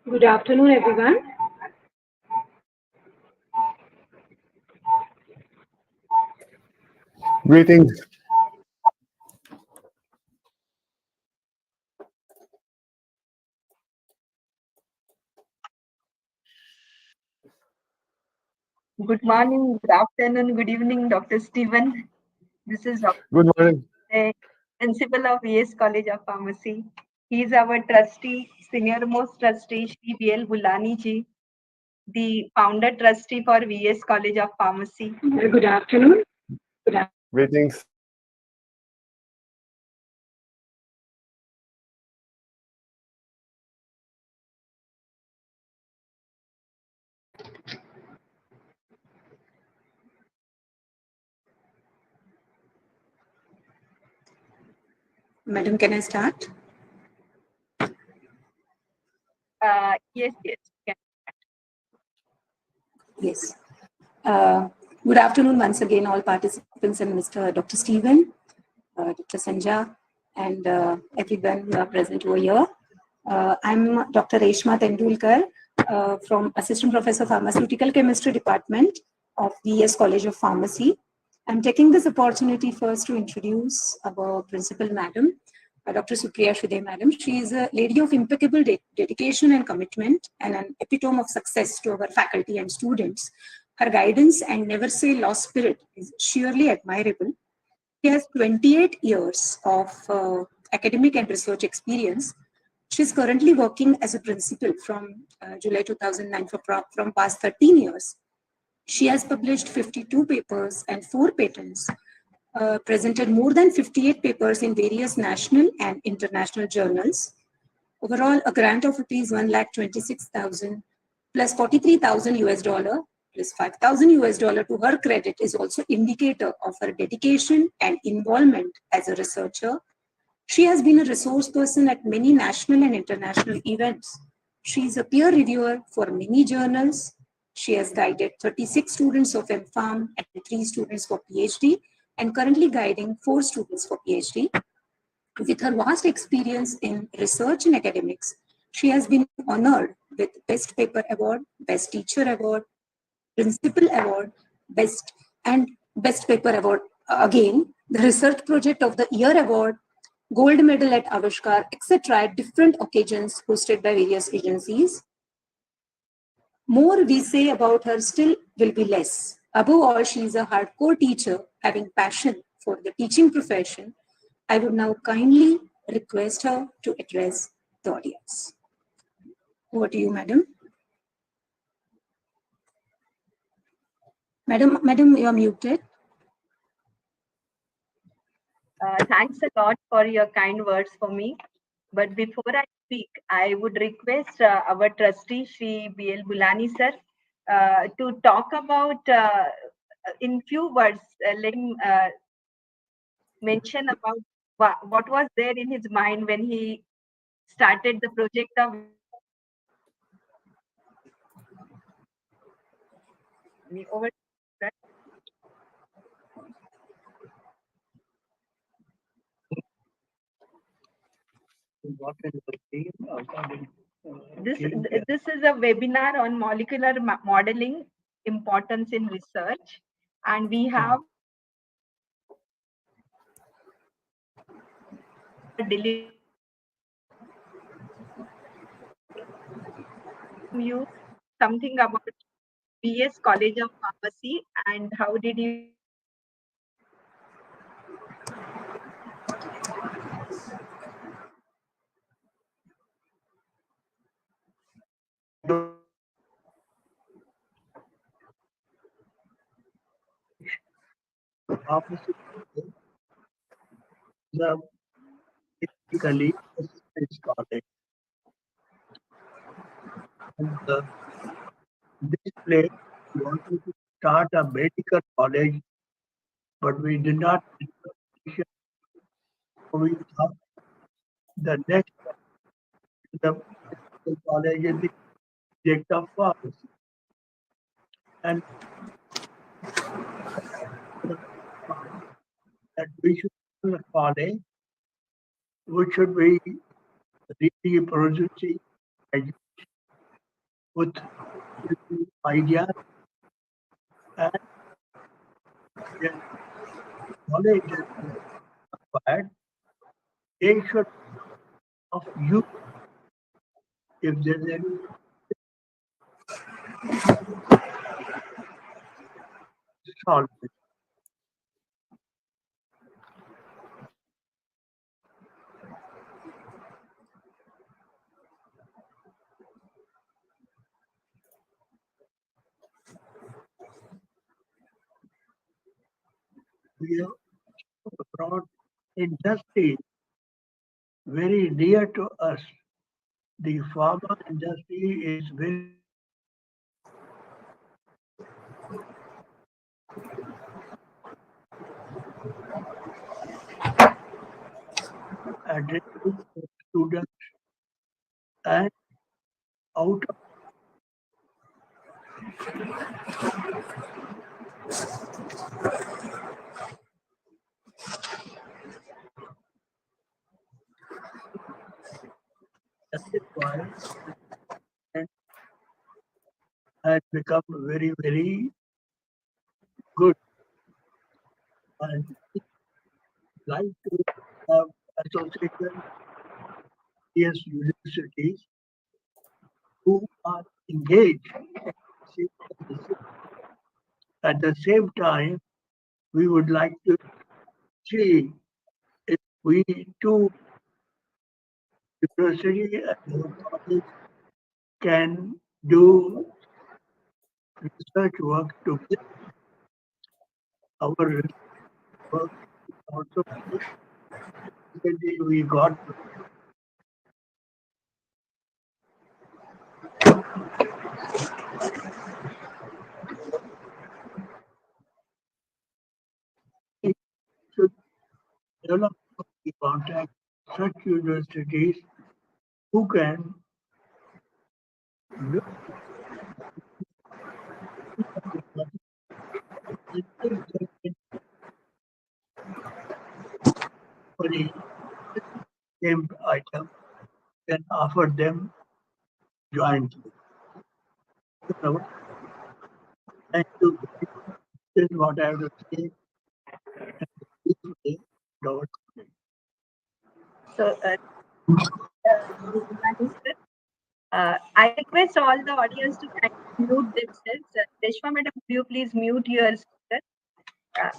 Good afternoon, everyone. Greetings. Good morning, good afternoon, good evening, Dr. Stephen. This is Dr. Good morning. the Principal of VS College of Pharmacy. He is our trustee, senior most trustee, Shri B.L. Bulani ji, the founder trustee for VS College of Pharmacy. Good afternoon. Greetings. Madam, can I start? Yes. Yes. Good afternoon once again, all participants and Mr. Dr. Stephen, Dr. Sanja, and everyone who are present over here. I'm Dr. Reshma Tendulkar from Assistant Professor Pharmaceutical Chemistry Department of VS College of Pharmacy. I'm taking this opportunity first to introduce our principal madam, Dr. Supriya Shude madam. She is a lady of impeccable dedication and commitment and an epitome of success to our faculty and students. Her guidance and never say lost spirit is sheerly admirable. She has 28 years of academic and research experience. She is currently working as a principal from July 2009 from past 13 years. She has published 52 papers and 4 patents, presented more than 58 papers in various national and international journals. Overall, a grant of rupees 1,26,000 plus 43,000 US dollar plus 5,000 US dollar to her credit is also indicator of her dedication and involvement as a researcher. She has been a resource person at many national and international events. She is a peer reviewer for many journals. She has guided 36 students of MPharm and 3 students for PhD and currently guiding 4 students for PhD. With her vast experience in research and academics, she has been honored with Best Paper Award, Best Teacher Award, Principal Award, Best Paper Award again, the Research Project of the Year Award, Gold Medal at Avishkar, etc. at different occasions hosted by various agencies. More we say about her still will be less. Above all, she is a hardcore teacher having passion for the teaching profession. I would now kindly request her to address the audience. Over to you, madam. Madam, you are muted. Thanks a lot for your kind words for me. But before I speak, I would request our trustee, Shri B.L. Bulani sir, to talk about, in few words, let him mention about what was there in his mind when he started the project of over. This is a webinar on molecular modeling, importance in research, and we have you something about VS College of Pharmacy and how did you Pharmacy the basically it's college. And this place wanted to start a medical college, but we did not. We thought the next the medical college is the subject of pharmacy, and that we should have a college which should be really producing education with ideas and their knowledge that is acquired, they should of you if there's any solve it. We have brought industry very dear to us. The pharma industry is very addressing the students and out of that is why it has become very, very good. And we like to have association with universities who are engaged in this. At the same time, we would like to see if we too, university and our college can do research work together. Our research work is also recently we got should develop the contact such universities who can look at the project and if they can for the same item can offer them jointly. So, thank you. This is what I have to say. Today, Lord. So, I request all the audience to kindly mute themselves. Reshma madam, would you please mute your speaker? Thank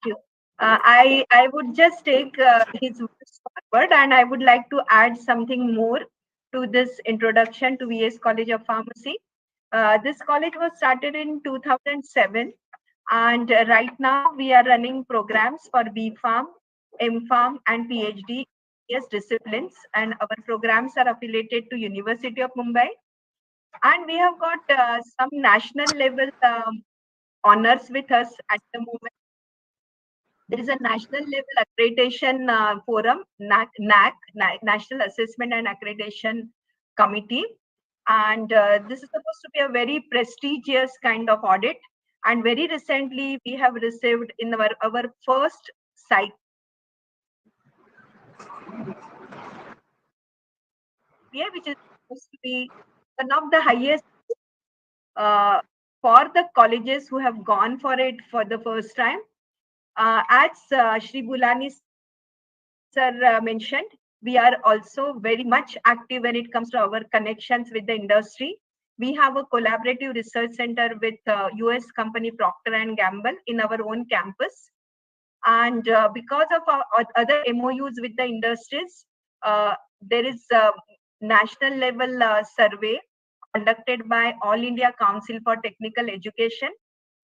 you. I would just take his words forward, and I would like to add something more to this introduction to VS College of Pharmacy. This college was started in 2007, and right now we are running programs for B Pharm, M Pharm, and PhD disciplines, and our programs are affiliated to University of Mumbai, and we have got some national level honors with us at the moment. There is a national level accreditation forum, National Assessment and Accreditation Committee, and this is supposed to be a very prestigious kind of audit. And very recently, we have received in our first site, which is supposed to be one of the highest for the colleges who have gone for it for the first time. As Shri Bulani sir mentioned, we are also very much active when it comes to our connections with the industry. We have a collaborative research center with US company Procter and Gamble in our own campus. And because of our other MOUs with the industries, there is a national level survey conducted by All India Council for Technical Education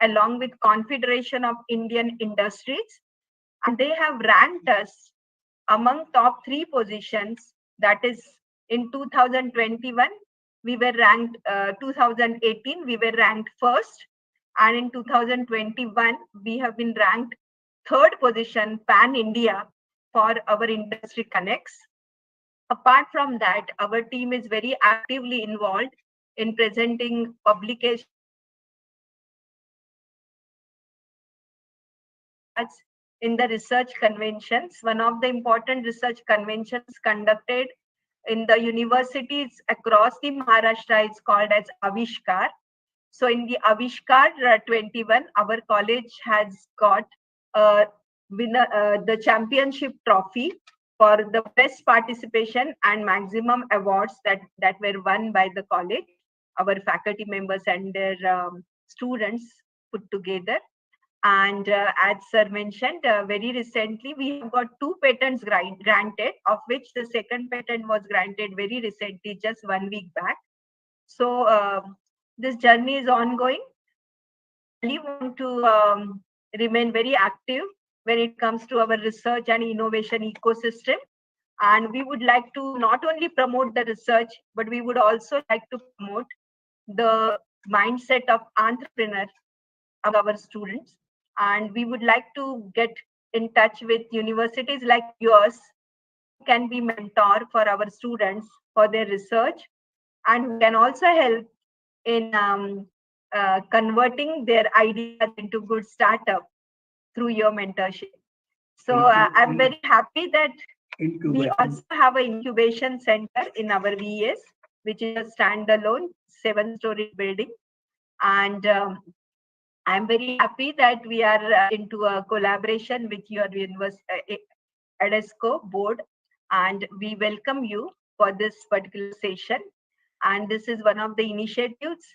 along with Confederation of Indian Industries. And they have ranked us among top 3 positions. That is, in 2021, we were ranked, 2018, we were ranked first. And in 2021, we have been ranked third position pan-India for our industry connects. Apart from that, our team is very actively involved in presenting publications in the research conventions. One of the important research conventions conducted in the universities across the Maharashtra, it's called as Avishkar. So in the Avishkar 21, our college has got the championship trophy for the best participation and maximum awards that were won by the college, our faculty members and their students put together. And as sir mentioned, very recently we have got 2 patents granted, of which the second patent was granted very recently, just 1 week back. So this journey is ongoing. We want to remain very active when it comes to our research and innovation ecosystem. And we would like to not only promote the research, but we would also like to promote the mindset of entrepreneurs of our students. And we would like to get in touch with universities like yours, who can be mentor for our students for their research, and who can also help in converting their ideas into good startup through your mentorship. So I'm very happy that we also have an incubation center in our VS, which is a standalone 7-story building. And I'm very happy that we are into a collaboration with your university, EDESCO board, and we welcome you for this particular session. And this is one of the initiatives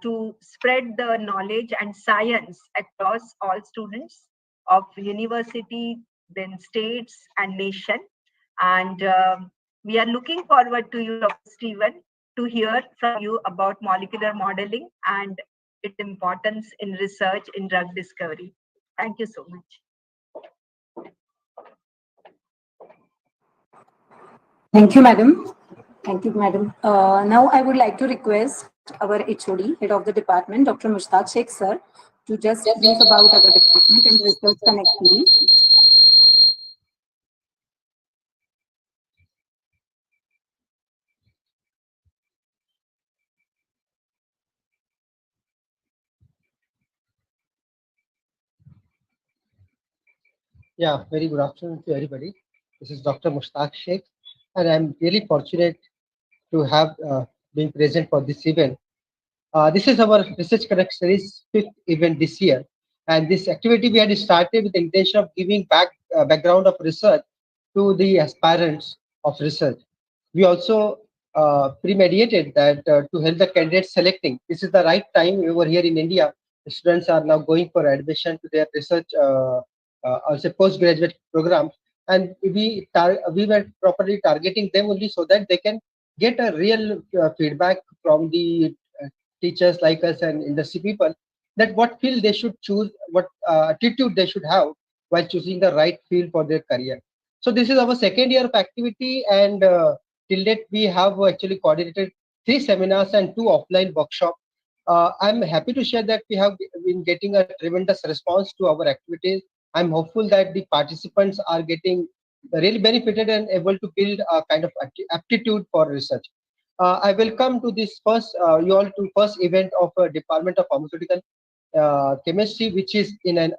to spread the knowledge and science across all students of university, then states and nation. And we are looking forward to you, Dr. Stephen, to hear from you about molecular modeling and its importance in research in drug discovery. Thank you so much. Thank you, madam. Thank you, madam. Now I would like to request our HOD, head of the department, Dr. Mushtaq Sheikh sir, to just brief about our department and research connectivity. Yeah, very good afternoon to everybody. This is Dr. Mushtaq Sheikh, and I'm really fortunate to have been present for this event. This is our Research Connect Series 5th event this year, and this activity we had started with the intention of giving background of research to the aspirants of research. We also premeditated that to help the candidates selecting. This is the right time over here in India. The students are now going for admission to their research, also postgraduate program, and we were properly targeting them only so that they can get a real feedback from the teachers like us and industry people, that what field they should choose, what attitude they should have while choosing the right field for their career. So this is our second year of activity, and till date we have actually coordinated 3 seminars and 2 offline workshops. I'm happy to share that we have been getting a tremendous response to our activities. I'm hopeful that the participants are getting really benefited and able to build a kind of aptitude for research. I welcome to this you all to first event of Department of Pharmaceutical Chemistry, which is in a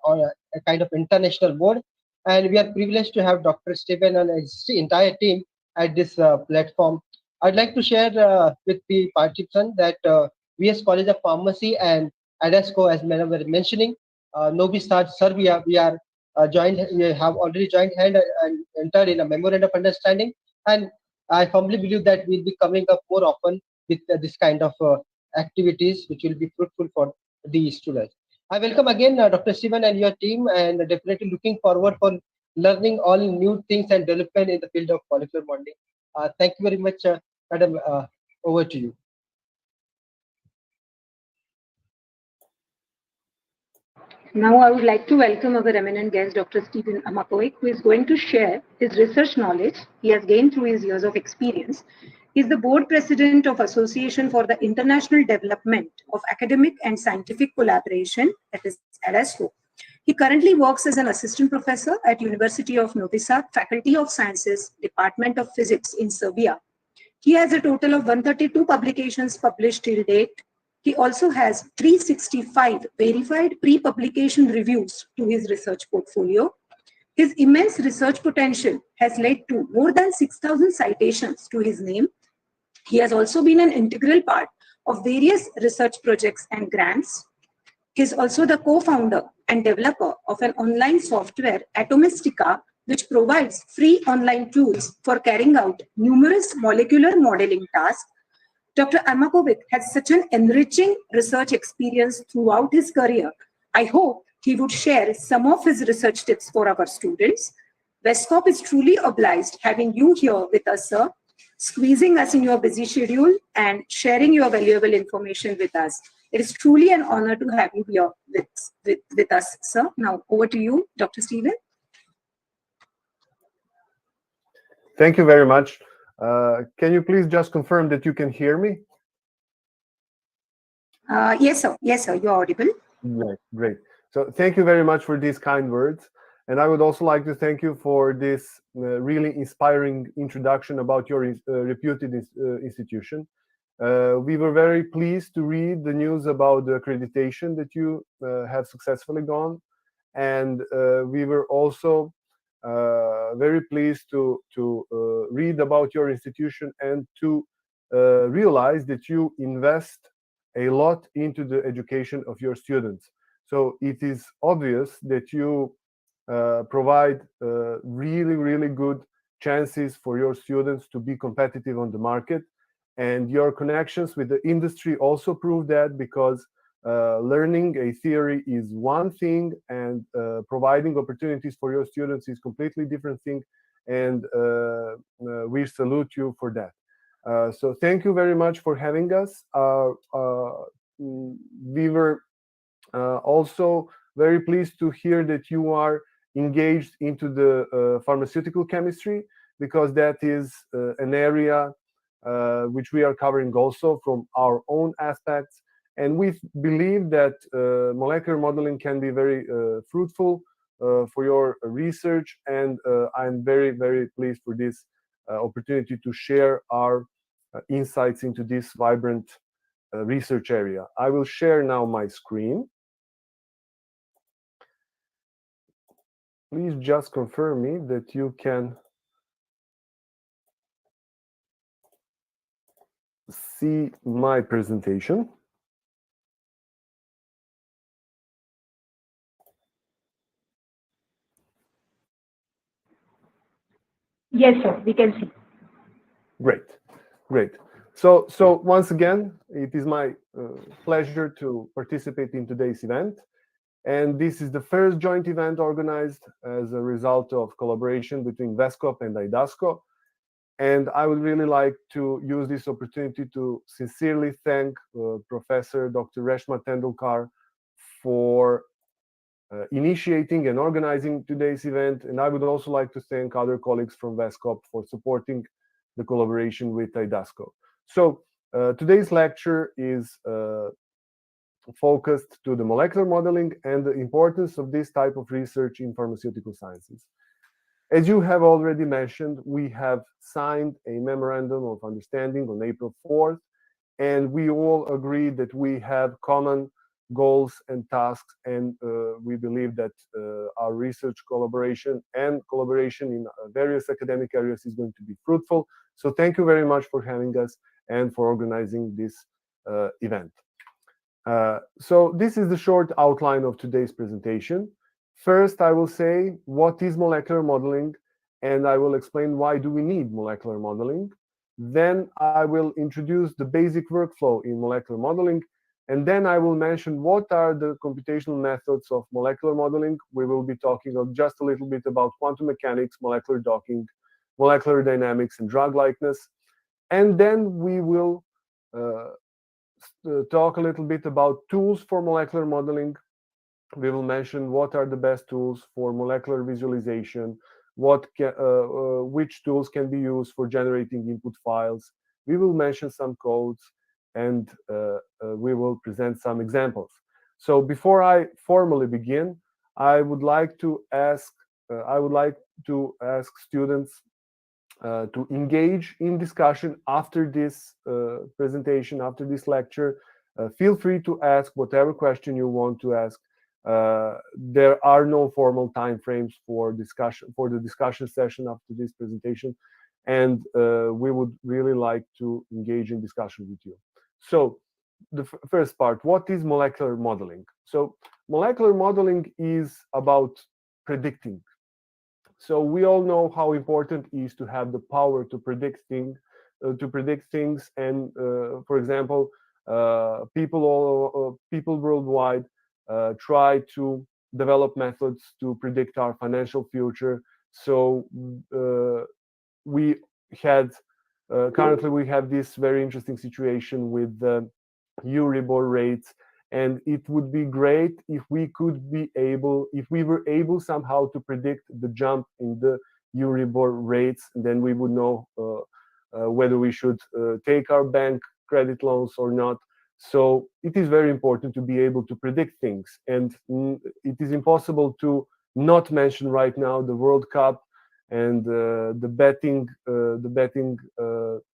kind of international board, and we are privileged to have Dr. Stephen and his entire team at this platform. I'd like to share with the participants that VS College of Pharmacy and EDESCO, as Madam was mentioning, Novi Sad Serbia, we are we have already joined hand and entered in a memorandum of understanding, and I firmly believe that we'll be coming up more often with this kind of activities, which will be fruitful for the students. I welcome again Dr. Stephen and your team, and definitely looking forward for learning all new things and development in the field of molecular modeling. Thank you very much, Madam. Over to you. Now I would like to welcome our eminent guest, Dr. Stephen Amakovic, who is going to share his research knowledge he has gained through his years of experience. He is the board president of Association for the International Development of Academic and Scientific Collaboration, that is EDESCO. He currently works as an assistant professor at University of Novi Sad, Faculty of Sciences, Department of Physics in Serbia. He has a total of 132 publications published till date. He also has 365 verified pre-publication reviews to his research portfolio. His immense research potential has led to more than 6,000 citations to his name. He has also been an integral part of various research projects and grants. He is also the co-founder and developer of an online software, Atomistica, which provides free online tools for carrying out numerous molecular modeling tasks. Dr. Amakovic has such an enriching research experience throughout his career. I hope he would share some of his research tips for our students. Westcop is truly obliged having you here with us, sir, squeezing us in your busy schedule and sharing your valuable information with us. It is truly an honor to have you here with us, sir. Now, over to you, Dr. Stephen. Thank you very much. Can you please just confirm that you can hear me? Yes, sir. Yes, sir. You're audible. Right, great. So thank you very much for these kind words. And I would also like to thank you for this really inspiring introduction about your reputed institution. We were very pleased to read the news about the accreditation that you have successfully gone. And we were also very pleased to read about your institution and to realize that you invest a lot into the education of your students. So it is obvious that you provide really, really good chances for your students to be competitive on the market. And your connections with the industry also prove that, because learning a theory is one thing, and providing opportunities for your students is completely different thing. And we salute you for that. So thank you very much for having us. We were also very pleased to hear that you are engaged into the pharmaceutical chemistry, because that is an area which we are covering also from our own aspects. And we believe that molecular modeling can be very fruitful for your research. And I'm very, very pleased for this opportunity to share our insights into this vibrant research area. I will share now my screen. Please just confirm me that you can see my presentation. Yes, sir, we can see. Great, great. So once again, it is my pleasure to participate in today's event. And this is the first joint event organized as a result of collaboration between VESCOP and IDASCO. And I would really like to use this opportunity to sincerely thank Professor Dr. Reshma Tendulkar for initiating and organizing today's event. And I would also like to thank other colleagues from VESCOP for supporting the collaboration with IDASCO. So today's lecture is focused to the molecular modeling and the importance of this type of research in pharmaceutical sciences. As you have already mentioned, we have signed a memorandum of understanding on April 4th, and we all agree that we have common goals and tasks, and we believe that our research collaboration and collaboration in various academic areas is going to be fruitful. So thank you very much for having us and for organizing this event. So this is the short outline of today's presentation. First, I will say what is molecular modeling, and I will explain why do we need molecular modeling. Then I will introduce the basic workflow in molecular modeling, and then I will mention what are the computational methods of molecular modeling. We will be talking of just a little bit about quantum mechanics, molecular docking, molecular dynamics, and drug likeness. And then we will talk a little bit about tools for molecular modeling. We will mention what are the best tools for molecular visualization, which tools can be used for generating input files. We will mention some codes, and we will present some examples. So before I formally begin, I would like to ask students to engage in discussion after this presentation, after this lecture. Feel free to ask whatever question you want to ask. there are no formal timeframes for the discussion session after this presentation, and we would really like to engage in discussion with you. So the first part, what is molecular modeling? So molecular modeling is about predicting. So we all know how important it is to have the power to predict things, and for example, people worldwide try to develop methods to predict our financial future. So we had currently we have this very interesting situation with the Euribor rates, and it would be great if we were able somehow to predict the jump in the Euribor rates, and then we would know whether we should take our bank credit loans or not. So it is very important to be able to predict things, and it is impossible to not mention right now the World Cup and the betting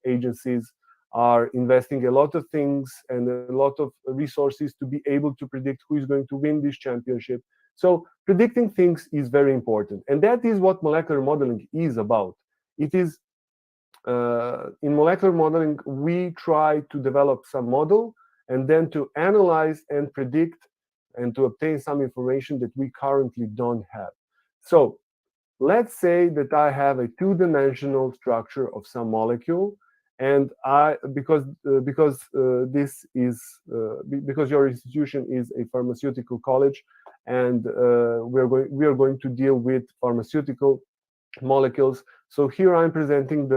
agencies are investing a lot of things and a lot of resources to be able to predict who is going to win this championship. So predicting things is very important, and that is what molecular modeling is about. It is in molecular modeling, we try to develop some model and then to analyze and predict and to obtain some information that we currently don't have. So let's say that I have a two-dimensional structure of some molecule, and because your institution is a pharmaceutical college, and we are going to deal with pharmaceutical molecules. So here I'm presenting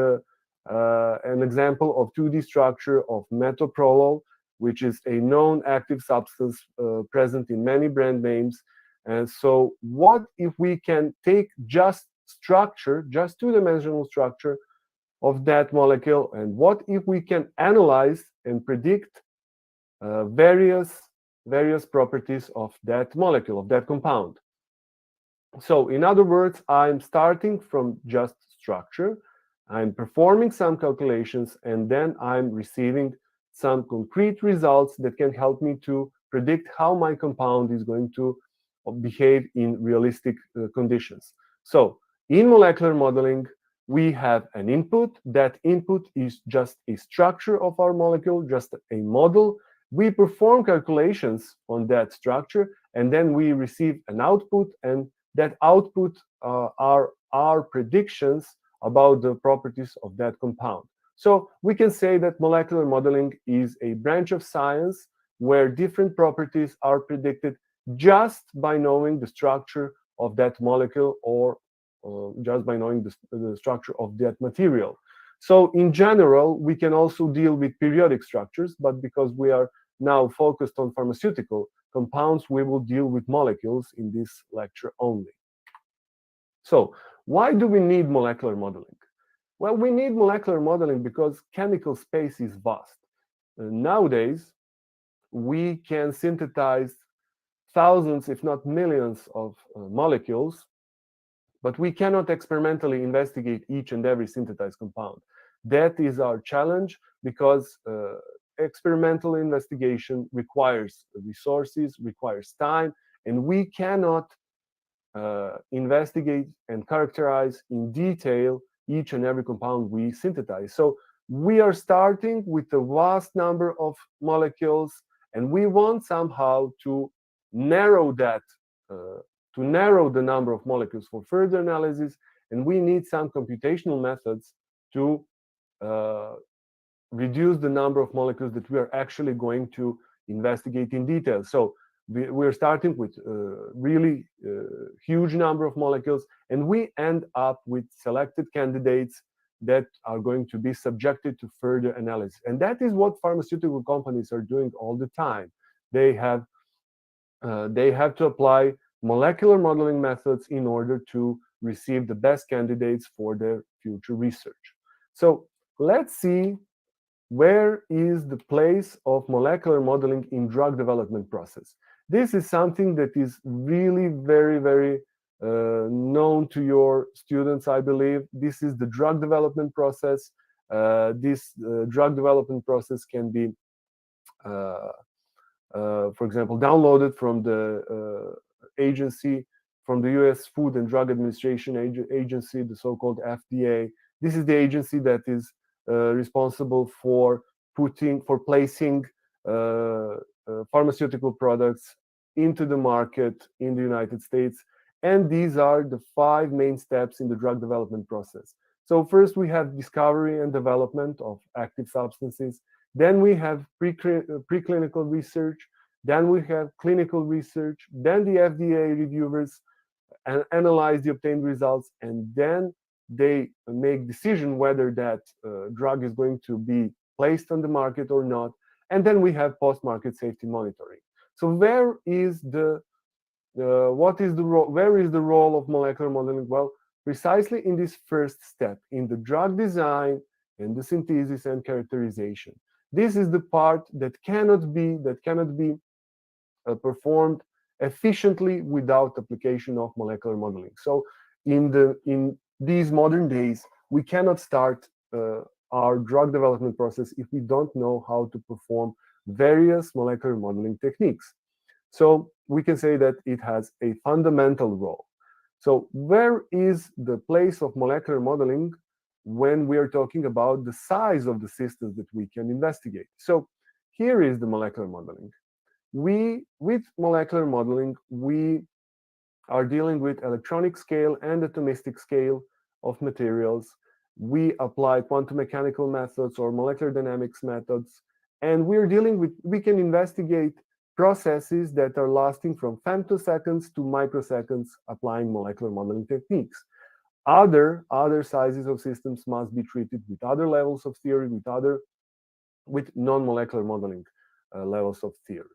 an example of 2D structure of metoprolol, which is a known active substance present in many brand names. And so what if we can take just two-dimensional structure of that molecule, and what if we can analyze and predict various properties of that molecule, of that compound? So in other words, I'm starting from just structure, I'm performing some calculations, and then I'm receiving some concrete results that can help me to predict how my compound is going to behave in realistic conditions. So in molecular modeling, we have an input. That input is just a structure of our molecule, just a model. We perform calculations on that structure, and then we receive an output, and that output are our predictions about the properties of that compound. So we can say that molecular modeling is a branch of science where different properties are predicted just by knowing the structure of that molecule, or just by knowing the structure of that material. So in general, we can also deal with periodic structures, but because we are now focused on pharmaceutical compounds, we will deal with molecules in this lecture only. So why do we need molecular modeling? Well, we need molecular modeling because chemical space is vast. Nowadays, we can synthesize thousands, if not millions, of molecules, but we cannot experimentally investigate each and every synthesized compound. That is our challenge, because experimental investigation requires resources, requires time, and we cannot investigate and characterize in detail each and every compound we synthesize. So we are starting with a vast number of molecules, and we want somehow to narrow that, to narrow the number of molecules for further analysis, and we need some computational methods to reduce the number of molecules that we are actually going to investigate in detail. So we're starting with really huge number of molecules, and we end up with selected candidates that are going to be subjected to further analysis. And that is what pharmaceutical companies are doing all the time. They have to apply molecular modeling methods in order to receive the best candidates for their future research. So let's see, where is the place of molecular modeling in drug development process? This is something that is really very, very known to your students, I believe. This is the drug development process. This drug development process can be for example, downloaded from the agency, from the US Food and Drug Administration agency, the so-called FDA. This is the agency that is responsible for placing pharmaceutical products into the market in the United States. And these are the 5 main steps in the drug development process. So first we have discovery and development of active substances. Then we have preclinical research. Then we have clinical research. Then the FDA reviewers analyze the obtained results, and then they make decision whether that drug is going to be placed on the market or not. And then we have post-market safety monitoring. So where is the role of molecular modeling? Well, precisely in this first step, in the drug design and the synthesis and characterization. This is the part that cannot be performed efficiently without application of molecular modeling. So in these modern days, we cannot start our drug development process if we don't know how to perform various molecular modeling techniques. So we can say that it has a fundamental role. So where is the place of molecular modeling when we are talking about the size of the systems that we can investigate? So here is the molecular modeling. With molecular modeling, we are dealing with electronic scale and atomistic scale of materials. We apply quantum mechanical methods or molecular dynamics methods, and we can investigate processes that are lasting from femtoseconds to microseconds applying molecular modeling techniques. Other sizes of systems must be treated with other levels of theory, with non-molecular modeling levels of theory.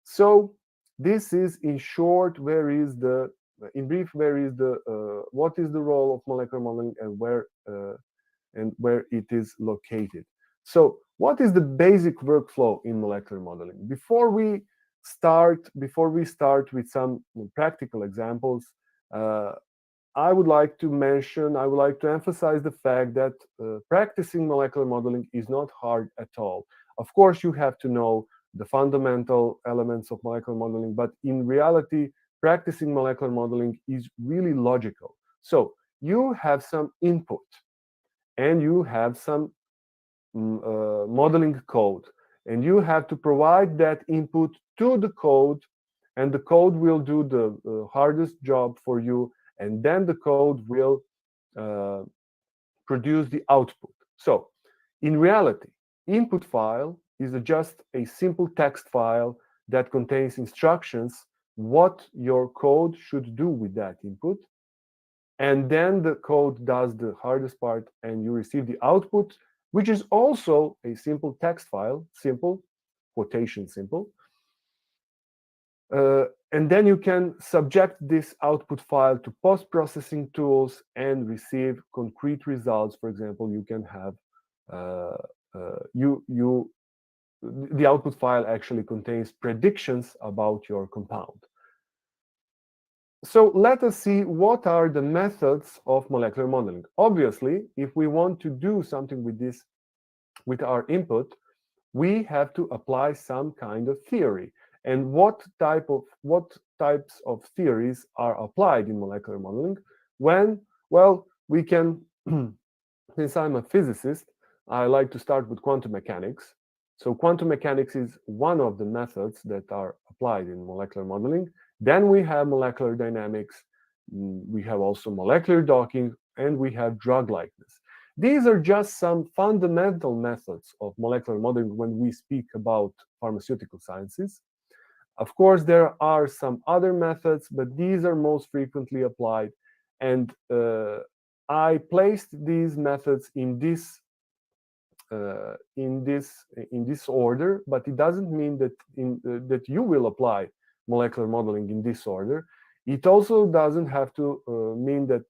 So this is, in short, what is the role of molecular modeling and where it is located. So what is the basic workflow in molecular modeling? Before we start with some practical examples, I would like to emphasize the fact that practicing molecular modeling is not hard at all. Of course, you have to know the fundamental elements of molecular modeling, but in reality, practicing molecular modeling is really logical. So you have some input and you have some modeling code, and you have to provide that input to the code, and the code will do the hardest job for you, and then the code will produce the output. So in reality, input file is just a simple text file that contains instructions what your code should do with that input, and then the code does the hardest part and you receive the output, which is also a simple text file, simple, quotation simple. And then you can subject this output file to post-processing tools and receive concrete results. For example, you can have the output file actually contains predictions about your compound. So let us see what are the methods of molecular modeling. Obviously, if we want to do something with this, with our input, we have to apply some kind of theory. And what types of theories are applied in molecular modeling? We can, since I'm a physicist, I like to start with quantum mechanics. So quantum mechanics is one of the methods that are applied in molecular modeling. Then we have molecular dynamics, we have also molecular docking, and we have drug likeness. These are just some fundamental methods of molecular modeling when we speak about pharmaceutical sciences. Of course, there are some other methods, but these are most frequently applied. And I placed these methods in this order, but it doesn't mean that that you will apply molecular modeling in this order. It also doesn't have to mean that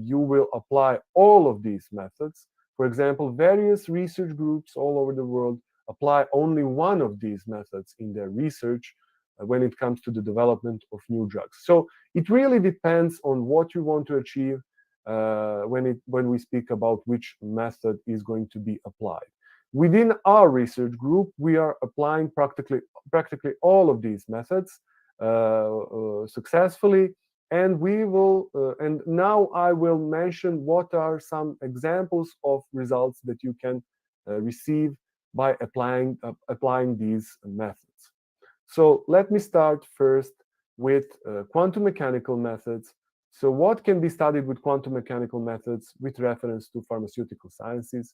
you will apply all of these methods. For example, various research groups all over the world apply only one of these methods in their research when it comes to the development of new drugs. So it really depends on what you want to achieve when we speak about which method is going to be applied. Within our research group, we are applying practically all of these methods successfully, and and now I will mention what are some examples of results that you can receive by applying these methods. So let me start first with quantum mechanical methods. So what can be studied with quantum mechanical methods with reference to pharmaceutical sciences?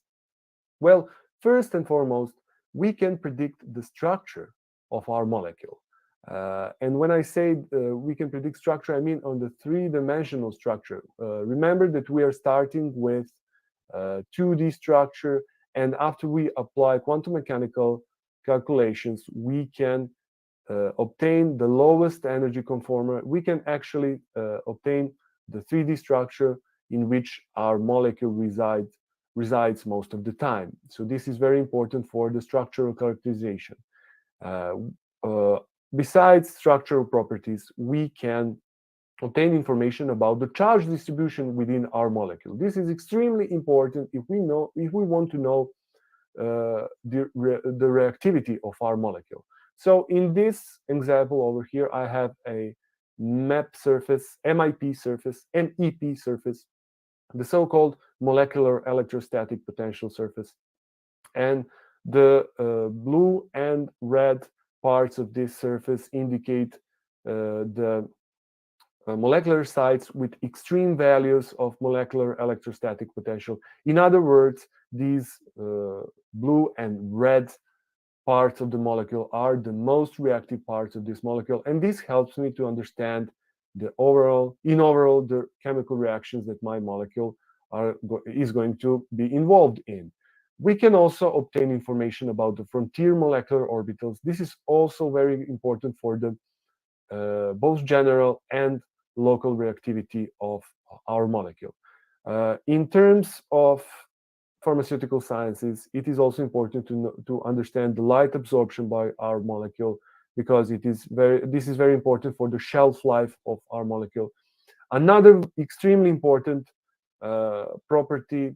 Well, first and foremost, we can predict the structure of our molecule. And when I say we can predict structure, I mean on the three-dimensional structure. Remember that we are starting with 2D structure, and after we apply quantum mechanical calculations, we can obtain the lowest energy conformer. We can actually obtain the 3D structure in which our molecule resides most of the time. So this is very important for the structural characterization. Besides structural properties, we can obtain information about the charge distribution within our molecule. This is extremely important if we want to know the reactivity of our molecule. So in this example over here, I have a MAP surface, MIP surface, and EP surface, the so-called molecular electrostatic potential surface. And the blue and red parts of this surface indicate the molecular sites with extreme values of molecular electrostatic potential. In other words, these blue and red parts of the molecule are the most reactive parts of this molecule, and this helps me to understand the overall the chemical reactions that my molecule is going to be involved in. We can also obtain information about the frontier molecular orbitals. This is also very important for the both general and local reactivity of our molecule. In terms of pharmaceutical sciences, it is also important to understand the light absorption by our molecule, because this is very important for the shelf life of our molecule. Another extremely important property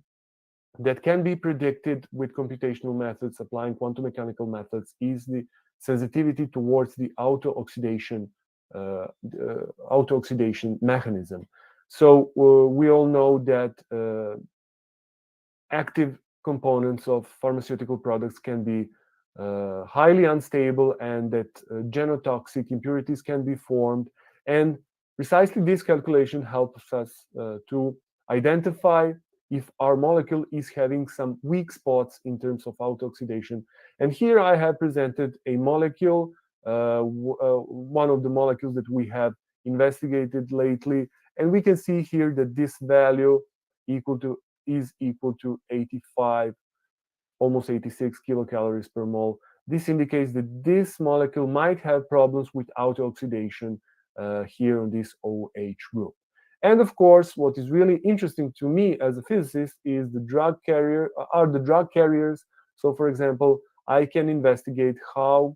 that can be predicted with computational methods, applying quantum mechanical methods, is the sensitivity towards the auto-oxidation mechanism. So we all know that active components of pharmaceutical products can be highly unstable, and that genotoxic impurities can be formed. And precisely this calculation helps us to identify if our molecule is having some weak spots in terms of auto-oxidation. And here I have presented a molecule, one of the molecules that we have investigated lately, and we can see here that this value is equal to 85, almost 86 kilocalories per mole. This indicates that this molecule might have problems with auto-oxidation here on this OH group. And of course, what is really interesting to me as a physicist is the drug carriers. So for example, I can investigate how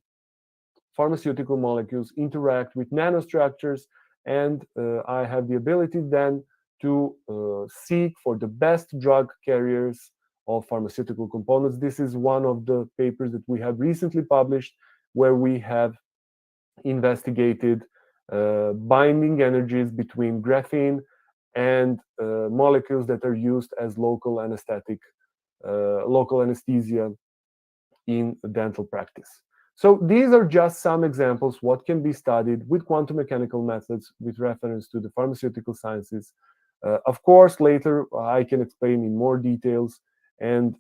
pharmaceutical molecules interact with nanostructures, and I have the ability then to seek for the best drug carriers of pharmaceutical components. This is one of the papers that we have recently published, where we have investigated binding energies between graphene and molecules that are used as local anesthesia in dental practice. So these are just some examples what can be studied with quantum mechanical methods with reference to the pharmaceutical sciences. Of course, later I can explain in more details, and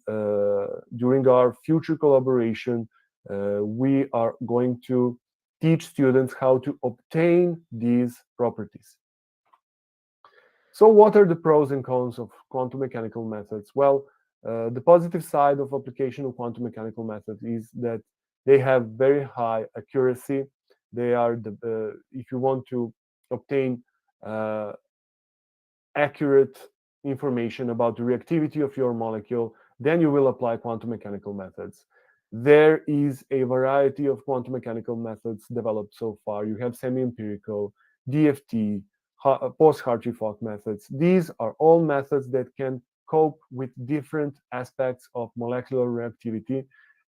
during our future collaboration, we are going to teach students how to obtain these properties. So what are the pros and cons of quantum mechanical methods? Well, the positive side of application of quantum mechanical methods is that they have very high accuracy. They are if you want to obtain accurate information about the reactivity of your molecule, then you will apply quantum mechanical methods. There is a variety of quantum mechanical methods developed so far. You have semi-empirical, DFT, post-Hartree-Fock methods. These are all methods that can cope with different aspects of molecular reactivity,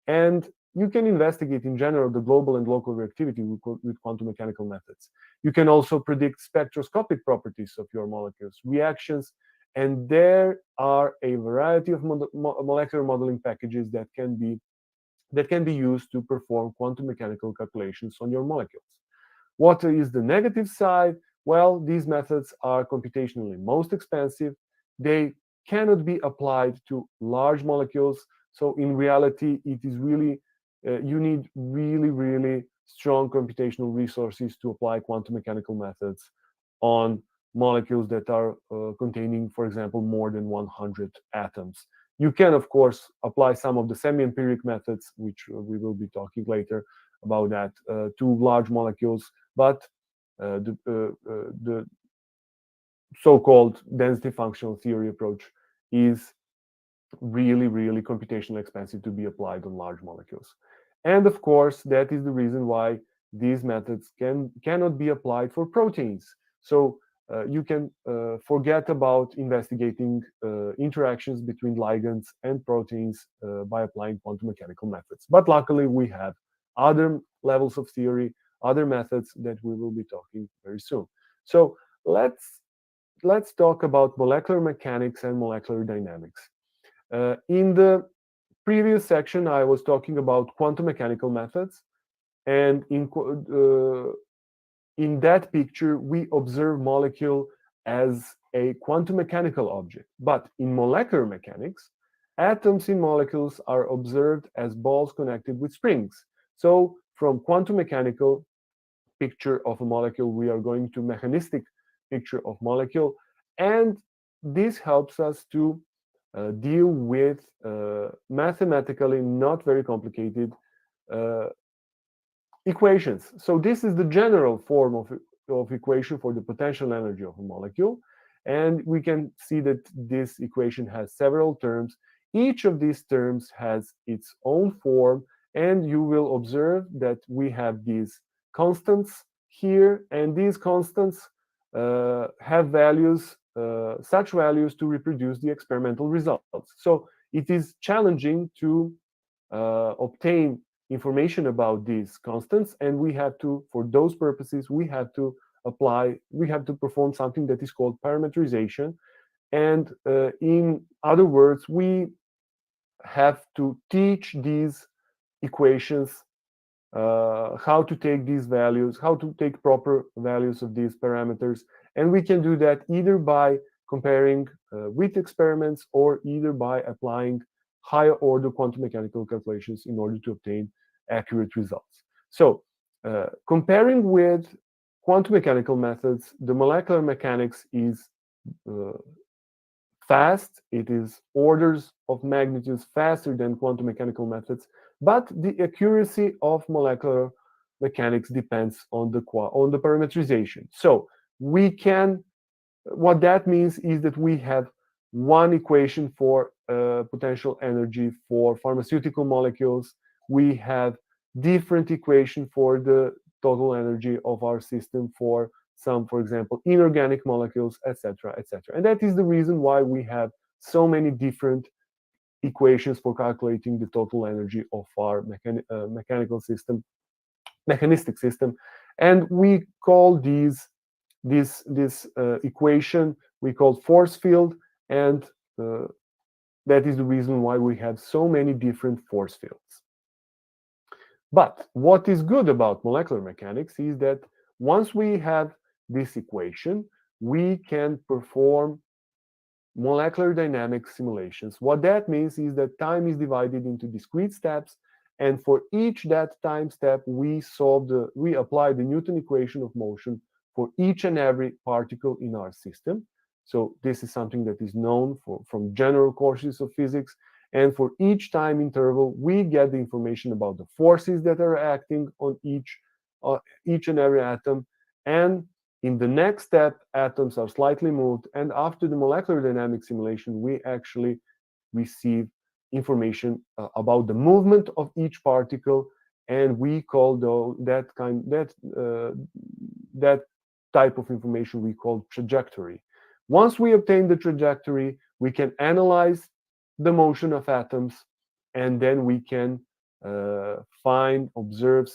and you can investigate in general the global and local reactivity with quantum mechanical methods. You can also predict spectroscopic properties of your molecules, reactions, and there are a variety of molecular modeling packages that can be used to perform quantum mechanical calculations on your molecules. What is the negative side? Well, these methods are computationally most expensive. They cannot be applied to large molecules. So in reality, it is really, you need really strong computational resources to apply quantum mechanical methods on molecules that are containing, for example, more than 100 atoms. You can, of course, apply some of the semi-empiric methods, which we will be talking later about that, to large molecules, but the so-called density functional theory approach is really computationally expensive to be applied on large molecules. And of course, that is the reason why these methods cannot be applied for proteins. So you can forget about investigating interactions between ligands and proteins by applying quantum mechanical methods. But luckily, we have other levels of theory, other methods that we will be talking very soon. So let's talk about molecular mechanics and molecular dynamics. In the previous section, I was talking about quantum mechanical methods, and in that picture, we observe molecule as a quantum mechanical object. But in molecular mechanics, atoms in molecules are observed as balls connected with springs. So from quantum mechanical picture of a molecule, we are going to mechanistic picture of molecule, and this helps us to deal with mathematically not very complicated equations. So this is the general form of equation for the potential energy of a molecule. And we can see that this equation has several terms. Each of these terms has its own form, and you will observe that we have these constants here, and these constants have values, such values to reproduce the experimental results. So it is challenging to obtain information about these constants, and we have to, for those purposes, we have to perform something that is called parametrization. And in other words, we have to teach these equations how to take these values, how to take proper values of these parameters. And we can do that either by comparing with experiments or either by applying higher order quantum mechanical calculations in order to obtain accurate results. So comparing with quantum mechanical methods, the molecular mechanics is fast. It is orders of magnitudes faster than quantum mechanical methods, but the accuracy of molecular mechanics depends on the parametrization. So we can, what that means is that we have one equation for potential energy for pharmaceutical molecules. We have different equation for the total energy of our system for some, for example, inorganic molecules, etc., etc. And that is the reason why we have so many different equations for calculating the total energy of our mechanical system, mechanistic system. And we call this equation, we call force field, and that is the reason why we have so many different force fields. But what is good about molecular mechanics is that once we have this equation, we can perform molecular dynamic simulations. What that means is that time is divided into discrete steps, and for each that time step, we apply the Newton equation of motion for each and every particle in our system. So this is something that is known from general courses of physics. And for each time interval, we get the information about the forces that are acting on each and every atom. And in the next step, atoms are slightly moved. And after the molecular dynamic simulation, we actually receive information about the movement of each particle. And we call that type of information we call trajectory. Once we obtain the trajectory, we can analyze the motion of atoms, and then we can observe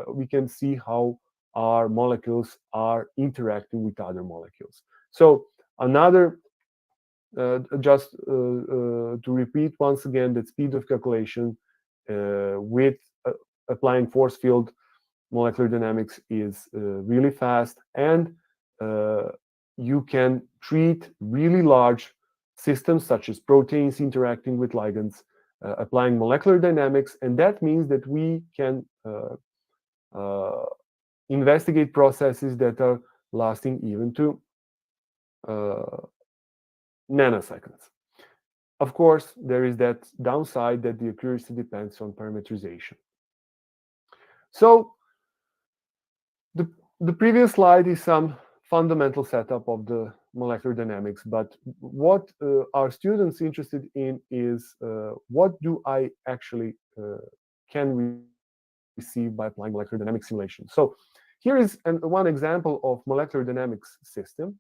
we can see how our molecules are interacting with other molecules. So another, just to repeat once again, that speed of calculation with applying force field molecular dynamics is really fast, and you can treat really large systems such as proteins interacting with ligands, applying molecular dynamics, and that means that we can investigate processes that are lasting even to nanoseconds. Of course, there is that downside that the accuracy depends on parameterization. So the previous slide is some fundamental setup of the molecular dynamics, but what our students interested in is what do I actually can receive by applying molecular dynamic simulation. So here is one example of molecular dynamics system.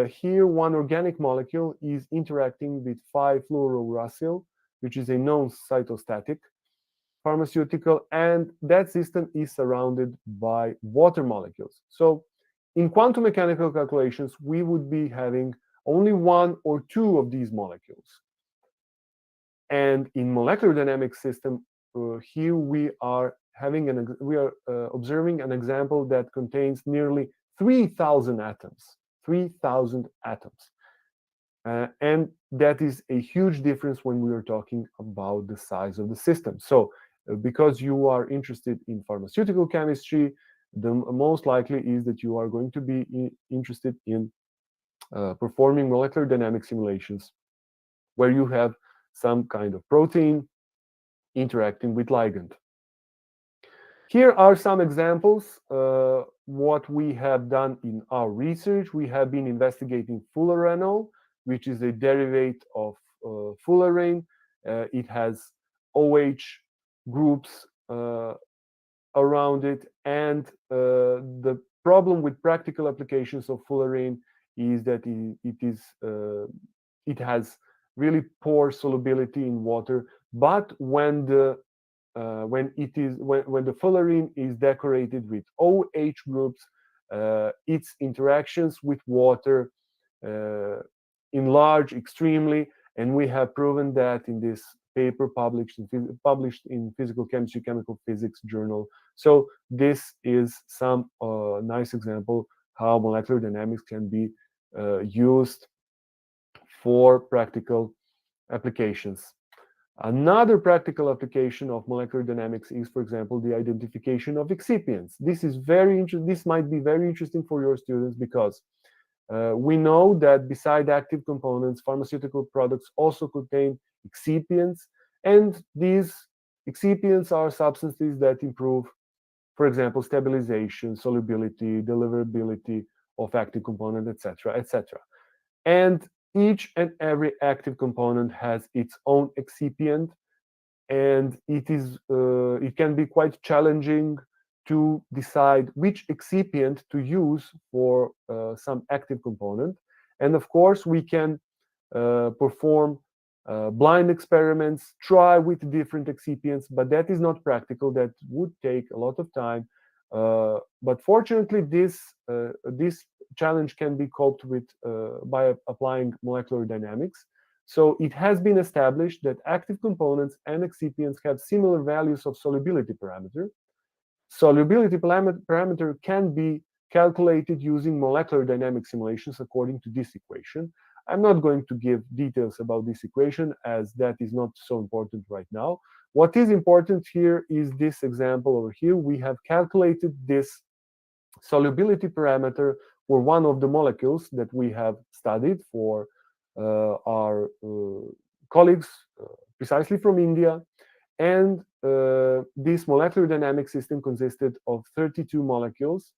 Here, one organic molecule is interacting with 5-fluorouracil, which is a known cytostatic pharmaceutical, and that system is surrounded by water molecules. So in quantum mechanical calculations, we would be having only one or two of these molecules. And in molecular dynamics system, here we are observing an example that contains nearly 3,000 atoms. 3,000 atoms. And that is a huge difference when we are talking about the size of the system. So because you are interested in pharmaceutical chemistry, the most likely is that you are going to be interested in performing molecular dynamic simulations where you have some kind of protein interacting with ligand. Here are some examples. What we have done in our research. We have been investigating fullerenol, which is a derivative of fullerene. It has OH groups around it, and the problem with practical applications of fullerene is that it has really poor solubility in water. But when the fullerene is decorated with OH groups, its interactions with water enlarge extremely, and we have proven that in this paper published in Physical Chemistry, Chemical Physics journal. So this is some nice example how molecular dynamics can be used for practical applications. Another practical application of molecular dynamics is, for example, the identification of excipients. This is very interesting. This might be very interesting for your students because we know that beside active components, pharmaceutical products also contain excipients, and these excipients are substances that improve, for example, stabilization, solubility, deliverability of active component, etc., etc. And each and every active component has its own excipient, and it can be quite challenging to decide which excipient to use for some active component. And of course, we can perform blind experiments, try with different excipients, but that is not practical. That would take a lot of time. But fortunately, this challenge can be coped with by applying molecular dynamics. So it has been established that active components and excipients have similar values of solubility parameter. Solubility parameter can be calculated using molecular dynamic simulations according to this equation. I'm not going to give details about this equation as that is not so important right now. What is important here is this example over here. We have calculated this solubility parameter for one of the molecules that we have studied for our colleagues precisely from India. And this molecular dynamic system consisted of 32 molecules.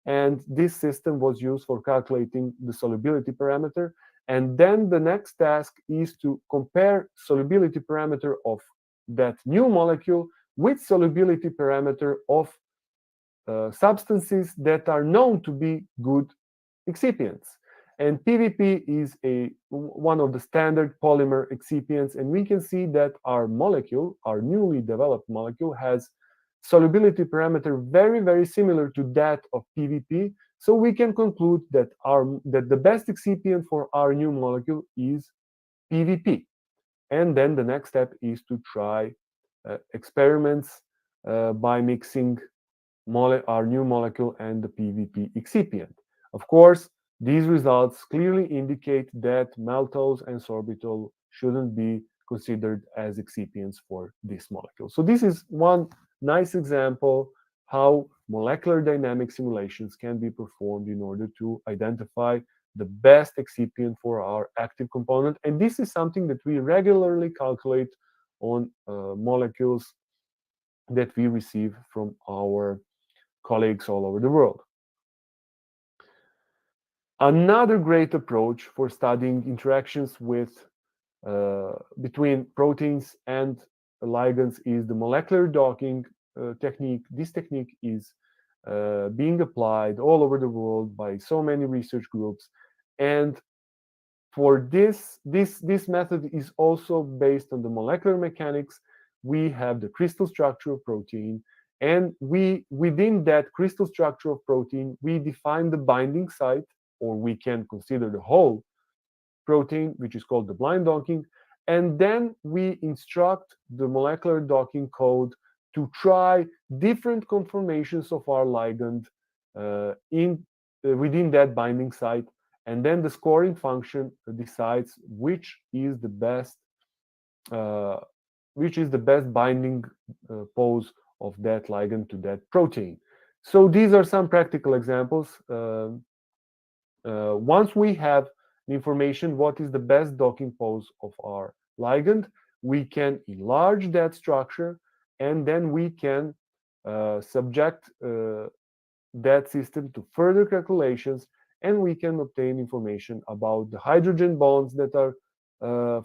And this system was used for calculating the solubility parameter. And then the next task is to compare solubility parameter of that new molecule with solubility parameter of substances that are known to be good excipients. And PVP is one of the standard polymer excipients, and we can see that our molecule, our newly developed molecule, has solubility parameter very, very similar to that of PVP. So we can conclude that the best excipient for our new molecule is PVP. And then the next step is to try experiments by mixing our new molecule and the PVP excipient. Of course, these results clearly indicate that maltose and sorbitol shouldn't be considered as excipients for this molecule. So this is one nice example how molecular dynamic simulations can be performed in order to identify the best excipient for our active component. And this is something that we regularly calculate on molecules that we receive from our colleagues all over the world. Another great approach for studying interactions between proteins and ligands is the molecular docking technique. This technique is being applied all over the world by so many research groups, and for this method is also based on the molecular mechanics. We have the crystal structure of protein, and within that crystal structure of protein, we define the binding site, or we can consider the whole protein, which is called the blind docking, and then we instruct the molecular docking code to try different conformations of our ligand within that binding site, and then the scoring function decides which is the best binding pose of that ligand to that protein. So these are some practical examples. Once we have information what is the best docking pose of our ligand, we can enlarge that structure, and then we can subject that system to further calculations, and we can obtain information about the hydrogen bonds that are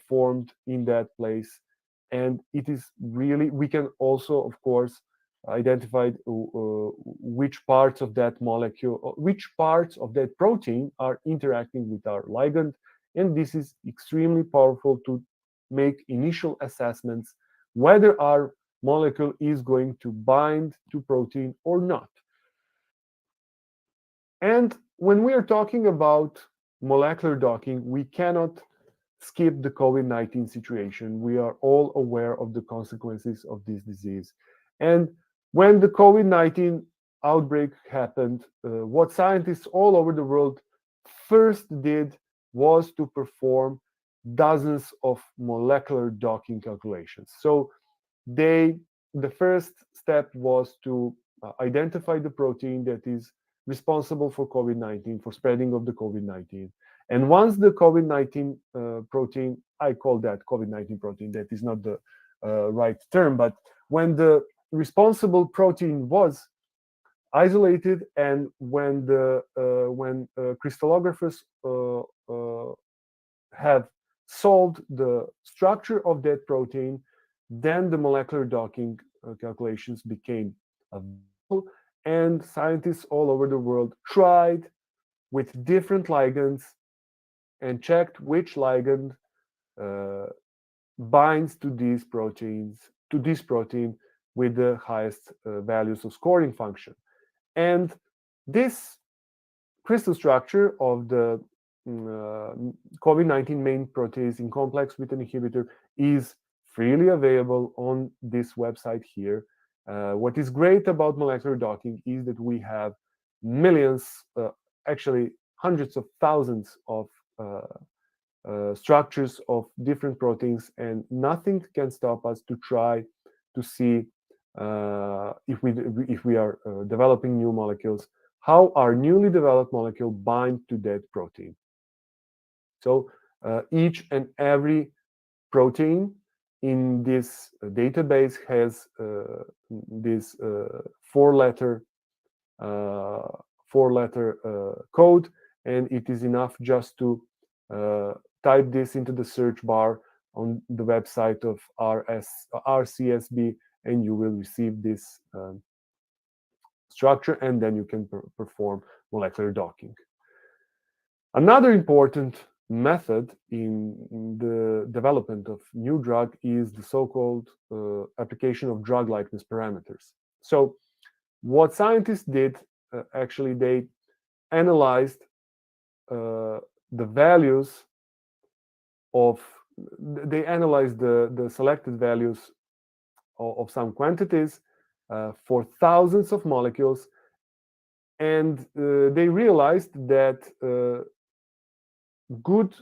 formed in that place. And it is really, we can also, of course, identify which parts of that molecule, which parts of that protein are interacting with our ligand. And this is extremely powerful to make initial assessments whether our molecule is going to bind to protein or not. And when we are talking about molecular docking, we cannot skip the COVID-19 situation. We are all aware of the consequences of this disease. And when the COVID-19 outbreak happened, what scientists all over the world first did was to perform dozens of molecular docking calculations. So the first step was to identify the protein that is responsible for COVID-19, for spreading of the COVID-19. And once the COVID-19 protein, I call that COVID-19 protein, that is not the right term, but when the responsible protein was isolated, and when crystallographers have solved the structure of that protein, then the molecular docking calculations became available, and scientists all over the world tried with different ligands and checked which ligand binds to these proteins, to this protein with the highest values of scoring function. And this crystal structure of the COVID-19 main protease in complex with an inhibitor is freely available on this website here. What is great about molecular docking is that we have millions, actually hundreds of thousands of structures of different proteins, and nothing can stop us to try to see if we are developing new molecules, how our newly developed molecule bind to that protein. So each and every protein in this database has this four-letter code, and it is enough just to type this into the search bar on the website of RCSB, and you will receive this structure, and then you can perform molecular docking. Another important method in the development of new drug is the so-called application of drug likeness parameters. So what scientists did, actually, they analyzed the values of, they analyzed the selected values of some quantities for thousands of molecules, and they realized that good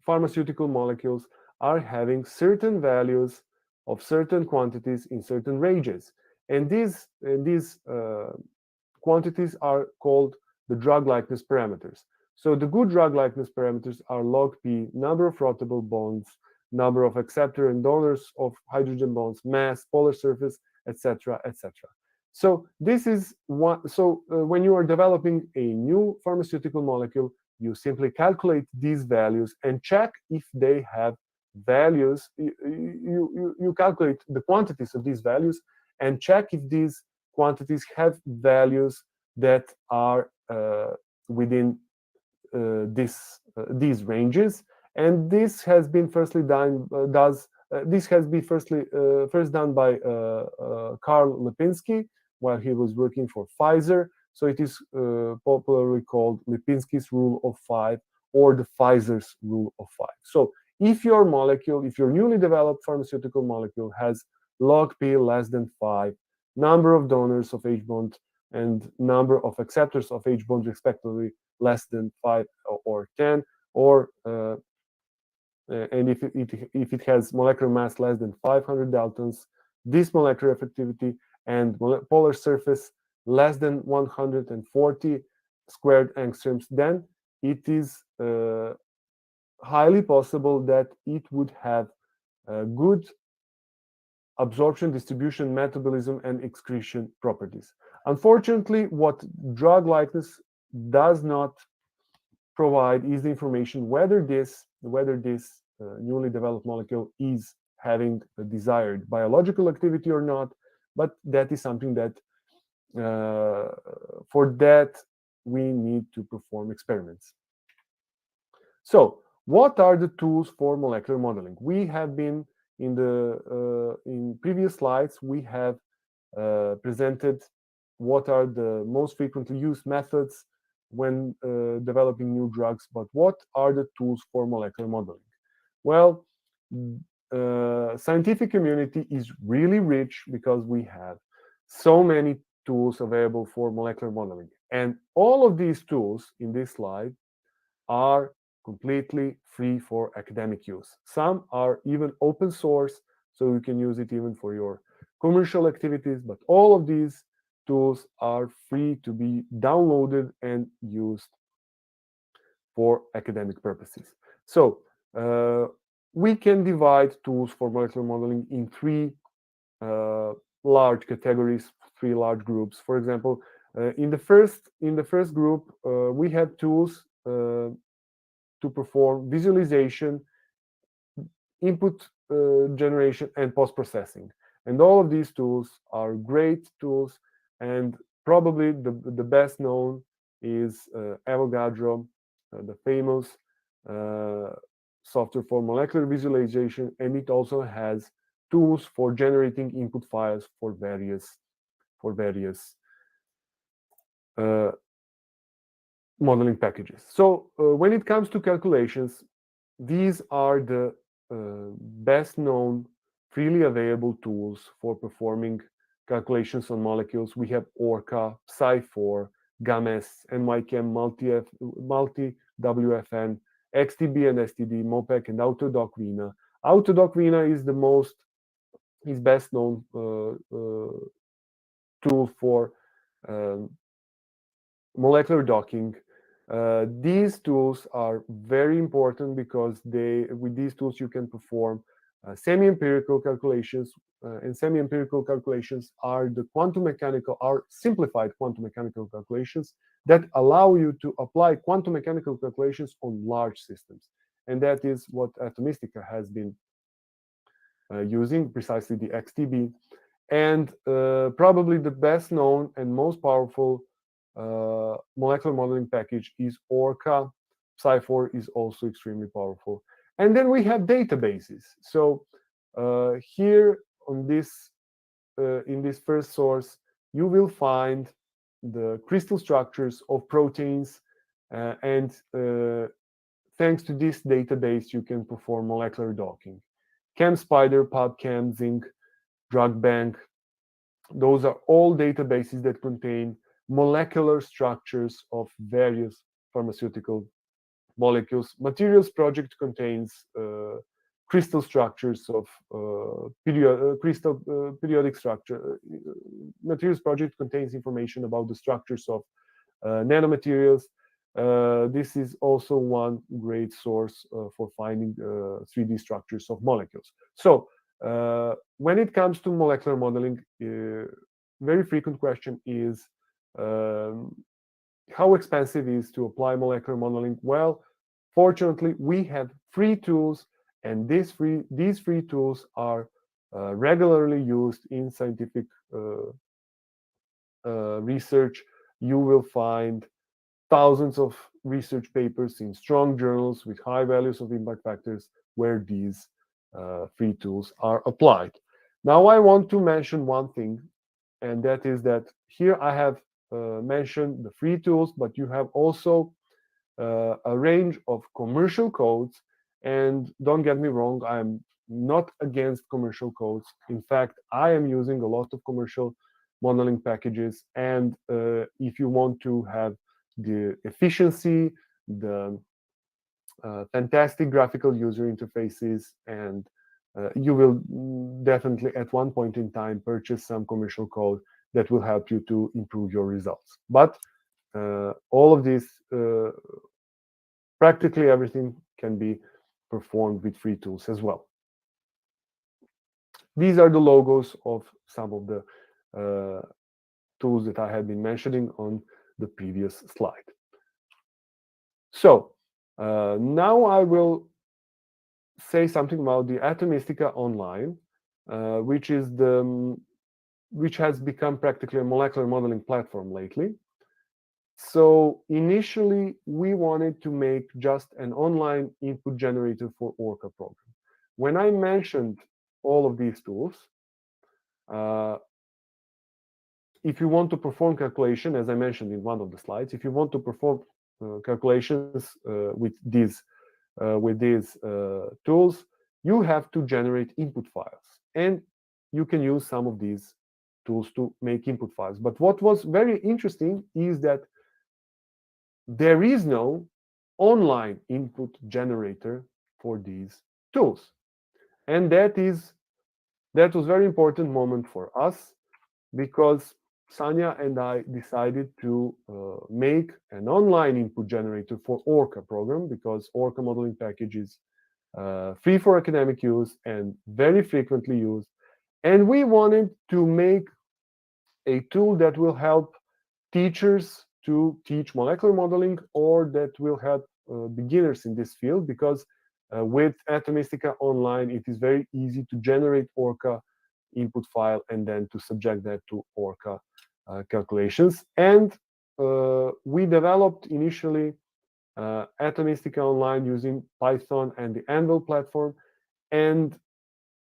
pharmaceutical molecules are having certain values of certain quantities in certain ranges, and these quantities are called the drug likeness parameters. So the good drug likeness parameters are log P, number of rotable bonds, number of acceptor and donors of hydrogen bonds, mass, polar surface, etc., etc. So this is one. So when you are developing a new pharmaceutical molecule, you simply calculate these values and check if they have values. You calculate the quantities of these values and check if these quantities have values that are within these ranges. And this has been first done by Karl Lipinski while he was working for Pfizer. So it is popularly called Lipinski's rule of 5 or the Pfizer's rule of 5. So if your molecule, if your newly developed pharmaceutical molecule has log P less than 5, number of donors of H bond and number of acceptors of H bond respectively less than 5 or 10, or and if it has molecular mass less than 500 daltons, this molecular effectivity, and polar surface less than 140 squared angstroms, then it is highly possible that it would have good absorption, distribution, metabolism, and excretion properties. Unfortunately, what drug likeness does not provide is the information whether this newly developed molecule is having a desired biological activity or not. But that is something that for that we need to perform experiments. So what are the tools for molecular modeling? We have been in previous slides, we have presented what are the most frequently used methods when developing new drugs, but what are the tools for molecular modeling? Well, scientific community is really rich because we have so many tools available for molecular modeling. And all of these tools in this slide are completely free for academic use. Some are even open source, so you can use it even for your commercial activities, but all of these tools are free to be downloaded and used for academic purposes. So we can divide tools for molecular modeling in three large categories, three large groups. For example, in the first group, we have tools to perform visualization, input generation, and post-processing. And all of these tools are great tools, and probably the best known is Avogadro, the famous software for molecular visualization, and it also has tools for generating input files for various modeling packages. So when it comes to calculations, these are the best known freely available tools for performing calculations on molecules. We have ORCA, Psi4, GAMES, NYChem, multi-WFN, XTB and STD, MOPEC, and AutoDocVina. AutoDocVina is best known tool for molecular docking. These tools are very important because with these tools you can perform semi-empirical calculations, and semi-empirical calculations are simplified quantum mechanical calculations that allow you to apply quantum mechanical calculations on large systems, and that is what Atomistica has been using, precisely the XTB. And probably the best known and most powerful molecular modeling package is Orca. Psi4 is also extremely powerful. And then we have databases. So here on this, in this first source, you will find the crystal structures of proteins, and thanks to this database, you can perform molecular docking. ChemSpider, PubChem, Zinc, DrugBank, those are all databases that contain molecular structures of various pharmaceutical molecules. Materials Project contains crystal structures of periodic structure. Materials Project contains information about the structures of nanomaterials. This is also one great source for finding 3D structures of molecules. So when it comes to molecular modeling, very frequent question is how expensive is to apply molecular modeling? Well, fortunately, we have free tools, and these free tools are regularly used in scientific research. You will find thousands of research papers in strong journals with high values of impact factors where these free tools are applied. Now, I want to mention one thing, and that is that here I have mentioned the free tools, but you have also a range of commercial codes. And don't get me wrong, I'm not against commercial codes. In fact, I am using a lot of commercial modeling packages. And if you want to have the efficiency, the fantastic graphical user interfaces, and you will definitely at one point in time purchase some commercial code that will help you to improve your results. But all of this, practically everything can be performed with free tools as well. These are the logos of some of the tools that I have been mentioning on the previous slide. So now I will say something about the Atomistica Online, which has become practically a molecular modeling platform lately. So initially, we wanted to make just an online input generator for Orca program. When I mentioned all of these tools, if you want to perform calculation, as I mentioned in one of the slides, if you want to perform calculations with these tools, you have to generate input files, and you can use some of these tools to make input files. But what was very interesting is that there is no online input generator for these tools, and that was a very important moment for us, because Sanya and I decided to make an online input generator for Orca program, because Orca modeling package is free for academic use and very frequently used. And we wanted to make a tool that will help teachers to teach molecular modeling, or that will help beginners in this field, because with Atomistica Online, it is very easy to generate Orca input file and then to subject that to Orca calculations. And we developed initially Atomistica Online using Python and the Anvil platform, and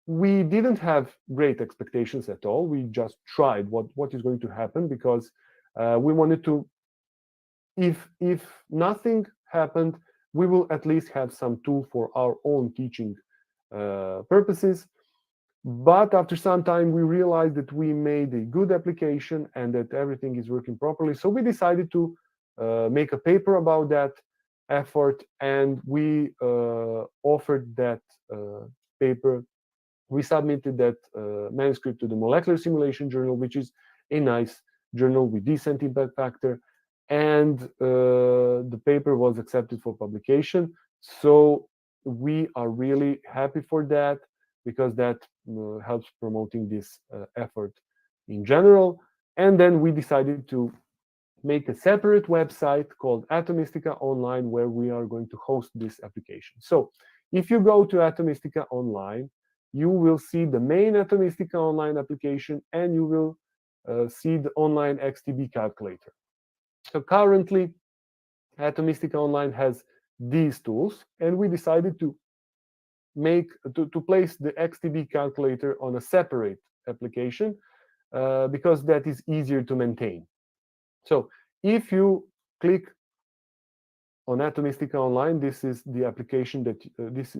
we didn't have great expectations at all. We just tried what is going to happen, because we wanted to, if nothing happened, we will at least have some tool for our own teaching purposes. But after some time, we realized that we made a good application and that everything is working properly. So we decided to make a paper about that effort, and we offered that paper. We submitted that manuscript to the Molecular Simulation Journal, which is a nice journal with decent impact factor, and the paper was accepted for publication. So we are really happy for that, because that helps promoting this effort in general. And then we decided to make a separate website called Atomistica Online, where we are going to host this application. So if you go to Atomistica Online, you will see the main Atomistica Online application, and you will see the online XTB calculator. So currently, Atomistica Online has these tools, and we decided to place the XTB calculator on a separate application because that is easier to maintain. So if you click on Atomistica Online, this is the application that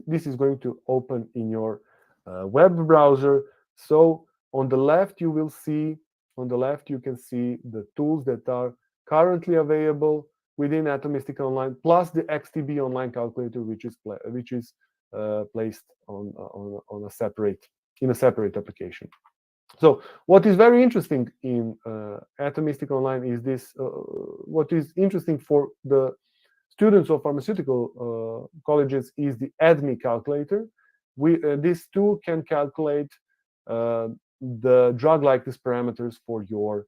this is going to open in your web browser. So on the left, you will see, on the left, you can see the tools that are currently available within Atomistica Online, plus the XTB Online calculator, which is placed on a separate application. So what is very interesting in Atomistica Online is this. What is interesting for the students of pharmaceutical colleges is the ADME calculator. This tool can calculate the drug likeness parameters for your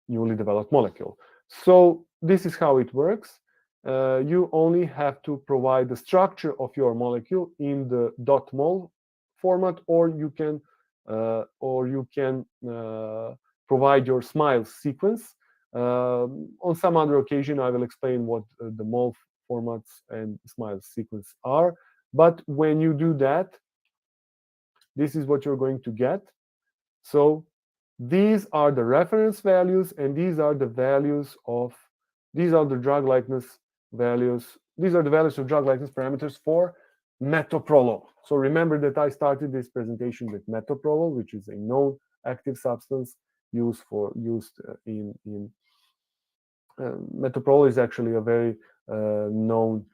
newly developed molecule. So this is how it works. You only have to provide the structure of your molecule in the .mol format, or you can provide your SMILES sequence. On some other occasion, I will explain what the mol formats and SMILES sequence are. But when you do that, this is what you're going to get. So these are the reference values, and these are the values of, these are the drug likeness values. These are the values of drug likeness parameters for metoprolol. So remember that I started this presentation with metoprolol, which is a known active substance used in metoprolol is actually a very known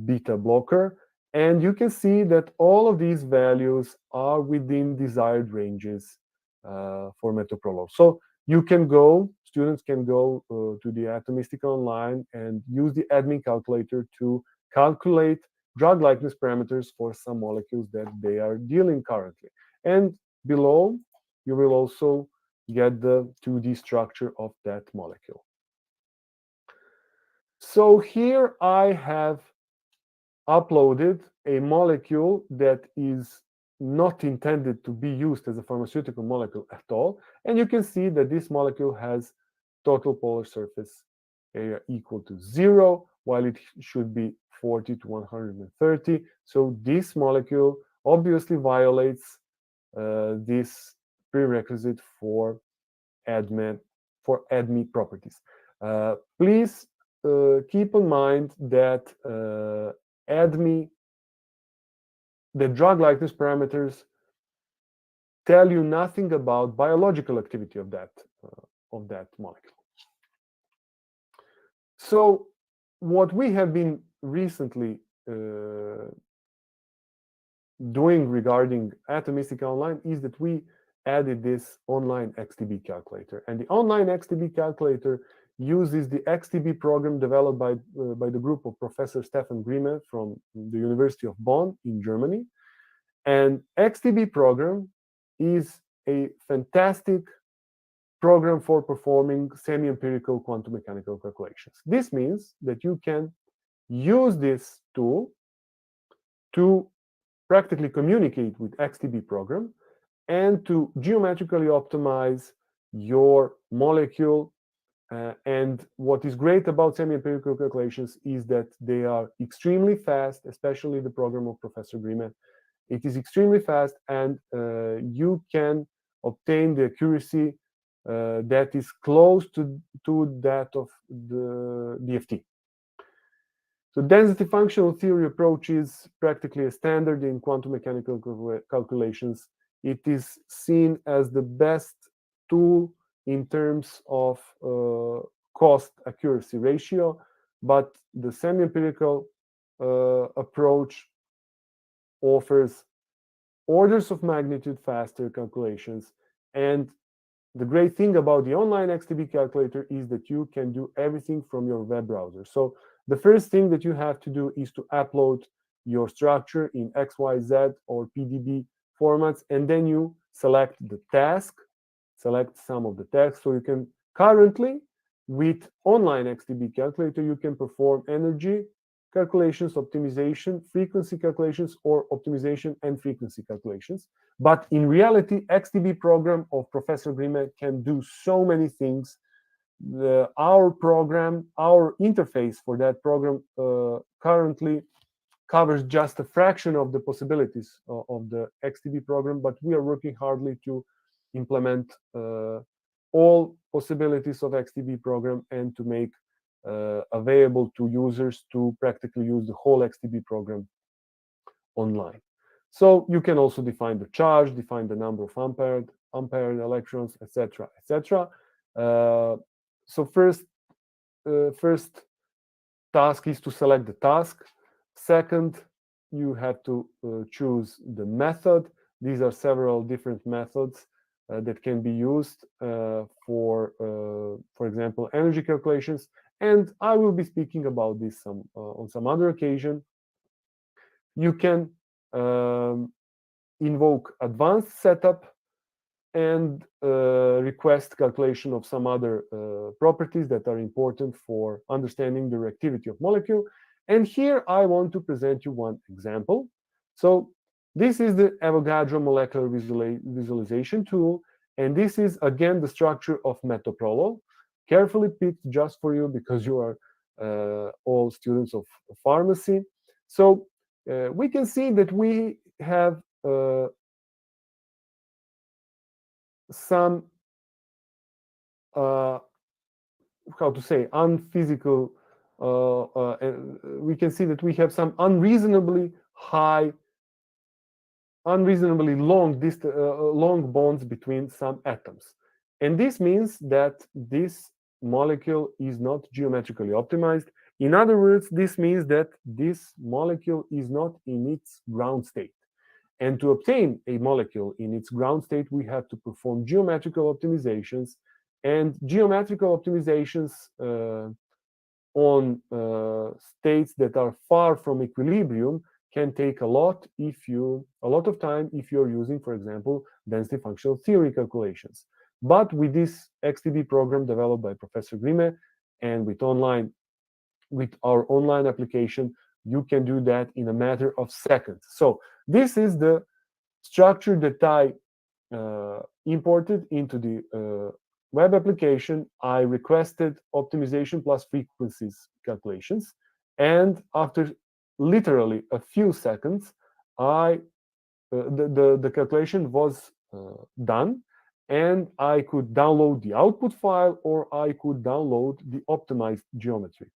beta blocker. And you can see that all of these values are within desired ranges for metoprolol. So you can go, students can go to the Atomistica Online and use the ADME calculator to calculate drug likeness parameters for some molecules that they are dealing currently. And below, you will also get the 2D structure of that molecule. So here I have uploaded a molecule that is not intended to be used as a pharmaceutical molecule at all. And you can see that this molecule has total polar surface area equal to 0, while it should be 40 to 130. So this molecule obviously violates this prerequisite for ADME properties. Please keep in mind that ADME, the drug likeness parameters, tell you nothing about biological activity of that molecule. So what we have been recently doing regarding Atomistica Online is that we added this online XTB calculator. And the online XTB calculator uses the XTB program developed by the group of Professor Stefan Grimme from the University of Bonn in Germany. And XTB program is a fantastic program for performing semi-empirical quantum mechanical calculations. This means that you can use this tool to practically communicate with XTB program and to geometrically optimize your molecule. And what is great about semi-empirical calculations is that they are extremely fast, especially the program of Professor Grimme. It is extremely fast, and you can obtain the accuracy that is close to that of the DFT. So density functional theory approach is practically a standard in quantum mechanical calculations. It is seen as the best tool in terms of cost accuracy ratio, but the semi-empirical approach offers orders of magnitude faster calculations. And the great thing about the online XTB calculator is that you can do everything from your web browser. So the first thing that you have to do is to upload your structure in XYZ or PDB formats, and then you select the task, select some of the tasks. So you can currently, with online XTB calculator, you can perform energy calculations, optimization, frequency calculations, or optimization and frequency calculations. But in reality, XTB program of Professor Grimme can do so many things our program, our interface for that program currently covers just a fraction of the possibilities of the XTB program, but we are working hardly to implement all possibilities of XTB program and to make available to users to practically use the whole XTB program online. So you can also define the charge, define the number of ampere electrons, etc., etc. So first task is to select the task. Second, you have to choose the method. These are several different methods that can be used for example, energy calculations. And I will be speaking about this on some other occasion. You can invoke advanced setup and request calculation of some other properties that are important for understanding the reactivity of molecule. And here I want to present you one example. So this is the Avogadro molecular visualization tool. And this is, again, the structure of metoprolol, carefully picked just for you because you are all students of pharmacy. So we can see that we have some how to say unphysical we can see that we have some unreasonably long bonds between some atoms, and this means that this molecule is not geometrically optimized. In other words, this means that this molecule is not in its ground state. And to obtain a molecule in its ground state, we have to perform geometrical optimizations. And geometrical optimizations on states that are far from equilibrium can take a lot of time if you're using, for example, density functional theory calculations. But with this XTB program developed by Professor Grimme and with our online application, you can do that in a matter of seconds. So this is the structure that I imported into the web application. I requested optimization plus frequencies calculations, and after literally a few seconds, the calculation was done, and I could download the output file or I could download the optimized geometry.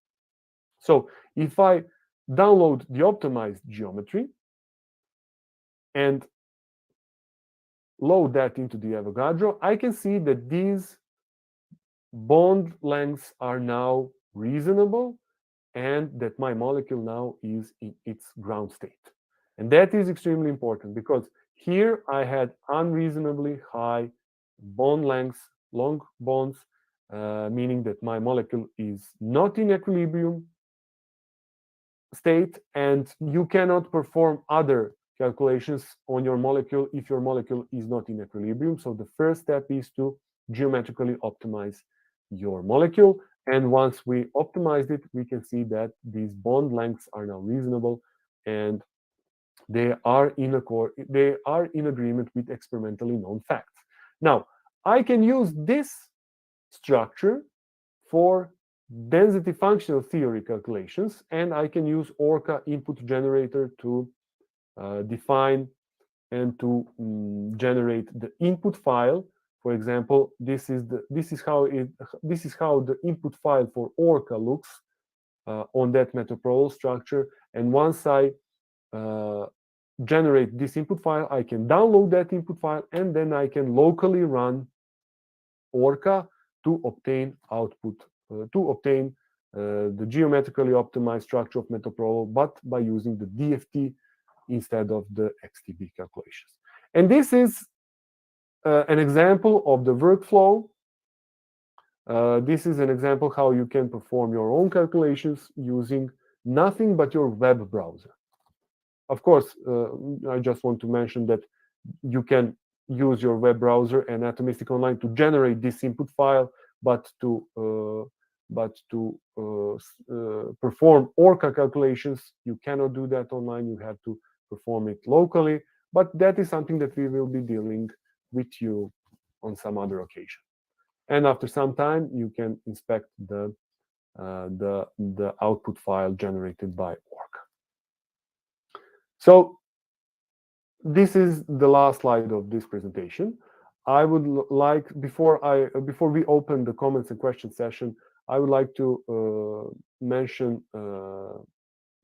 So if I download the optimized geometry and load that into the Avogadro, I can see that these bond lengths are now reasonable and that my molecule now is in its ground state. And that is extremely important because here I had unreasonably high bond lengths, long bonds, meaning that my molecule is not in equilibrium state, and you cannot perform other calculations on your molecule if your molecule is not in equilibrium. So the first step is to geometrically optimize your molecule. And once we optimized it, we can see that these bond lengths are now reasonable and they are in agreement with experimentally known facts. Now, I can use this structure for density functional theory calculations, and I can use Orca input generator to define and to generate the input file. For example, this is how the input file for Orca looks on that metoprolol structure. And once I generate this input file, I can download that input file, and then I can locally run Orca to obtain output, the geometrically optimized structure of metoprolol, but by using the DFT instead of the XTB calculations. And this is an example of the workflow. This is an example how you can perform your own calculations using nothing but your web browser. Of course, I just want to mention that you can use your web browser and Atomistica Online to generate this input file, but to perform Orca calculations, you cannot do that online. You have to perform it locally. But that is something that we will be dealing with you on some other occasion. and after some time you can inspect the output file generated by org. So this is the last slide of this presentation. I would like, before we open the comments and question session, I would like to mention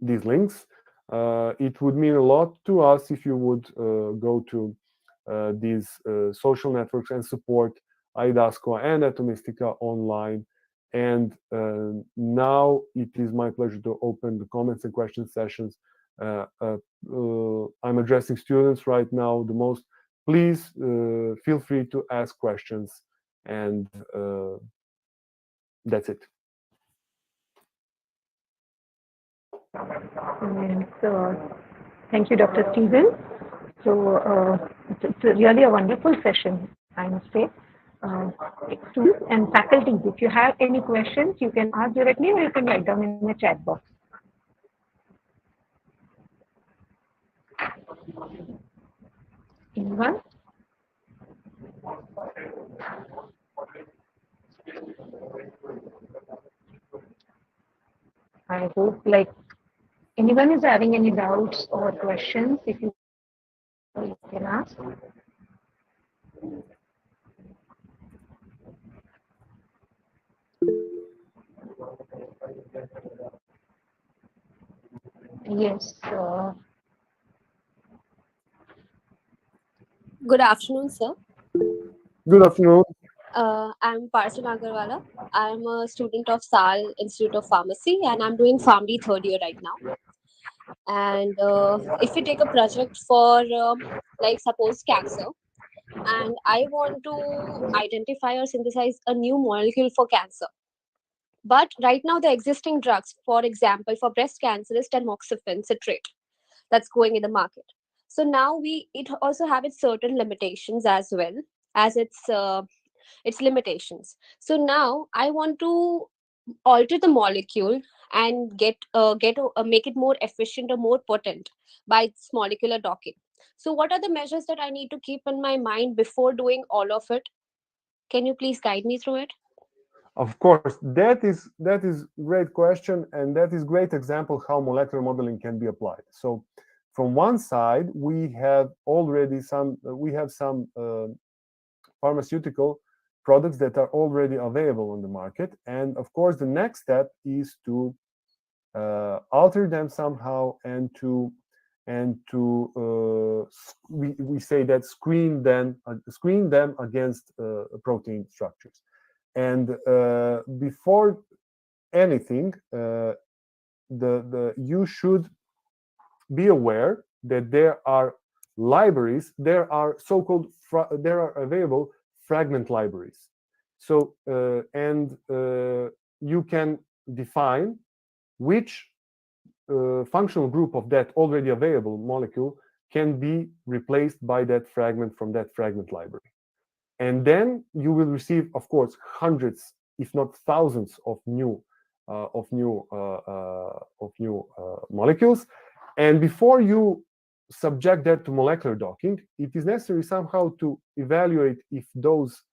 these links. It would mean a lot to us if you would go to these social networks and support Aidasco and Atomistica Online. And now it is my pleasure to open the comments and question sessions. I'm addressing students right now the most. Please feel free to ask questions, and that's it. So, thank you, Dr. Stephen. So, it's really a wonderful session, I must say. Students and faculty, if you have any questions, you can ask directly or you can write down in the chat box. Anyone? I hope like anyone is having any doubts or questions, if you can ask. Yes. Good afternoon, sir. Good afternoon. I'm Parsul Agarwala. I'm a student of SAL Institute of Pharmacy, and I'm doing PharmD third year right now. And if you take a project for, like, suppose cancer, and I want to identify or synthesize a new molecule for cancer. But right now, the existing drugs, for example, for breast cancer is tamoxifen citrate that's going in the market. So now it also have its certain limitations as well as its limitations. So now I want to alter the molecule and make it more efficient or more potent by its molecular docking. So what are the measures that I need to keep in my mind before doing all of it? Can you please guide me through it? Of course, that is great question, and that is great example how molecular modeling can be applied. So, from one side, we have some pharmaceutical products that are already available on the market, and of course, the next step is to alter them somehow and to we say that screen them against protein structures. And before anything, you should be aware that there are libraries. There are so-called there are available fragment libraries. So you can define which functional group of that already available molecule can be replaced by that fragment from that fragment library. And then you will receive, of course, hundreds, if not thousands, of new molecules. And before you subject that to molecular docking, it is necessary somehow to evaluate if those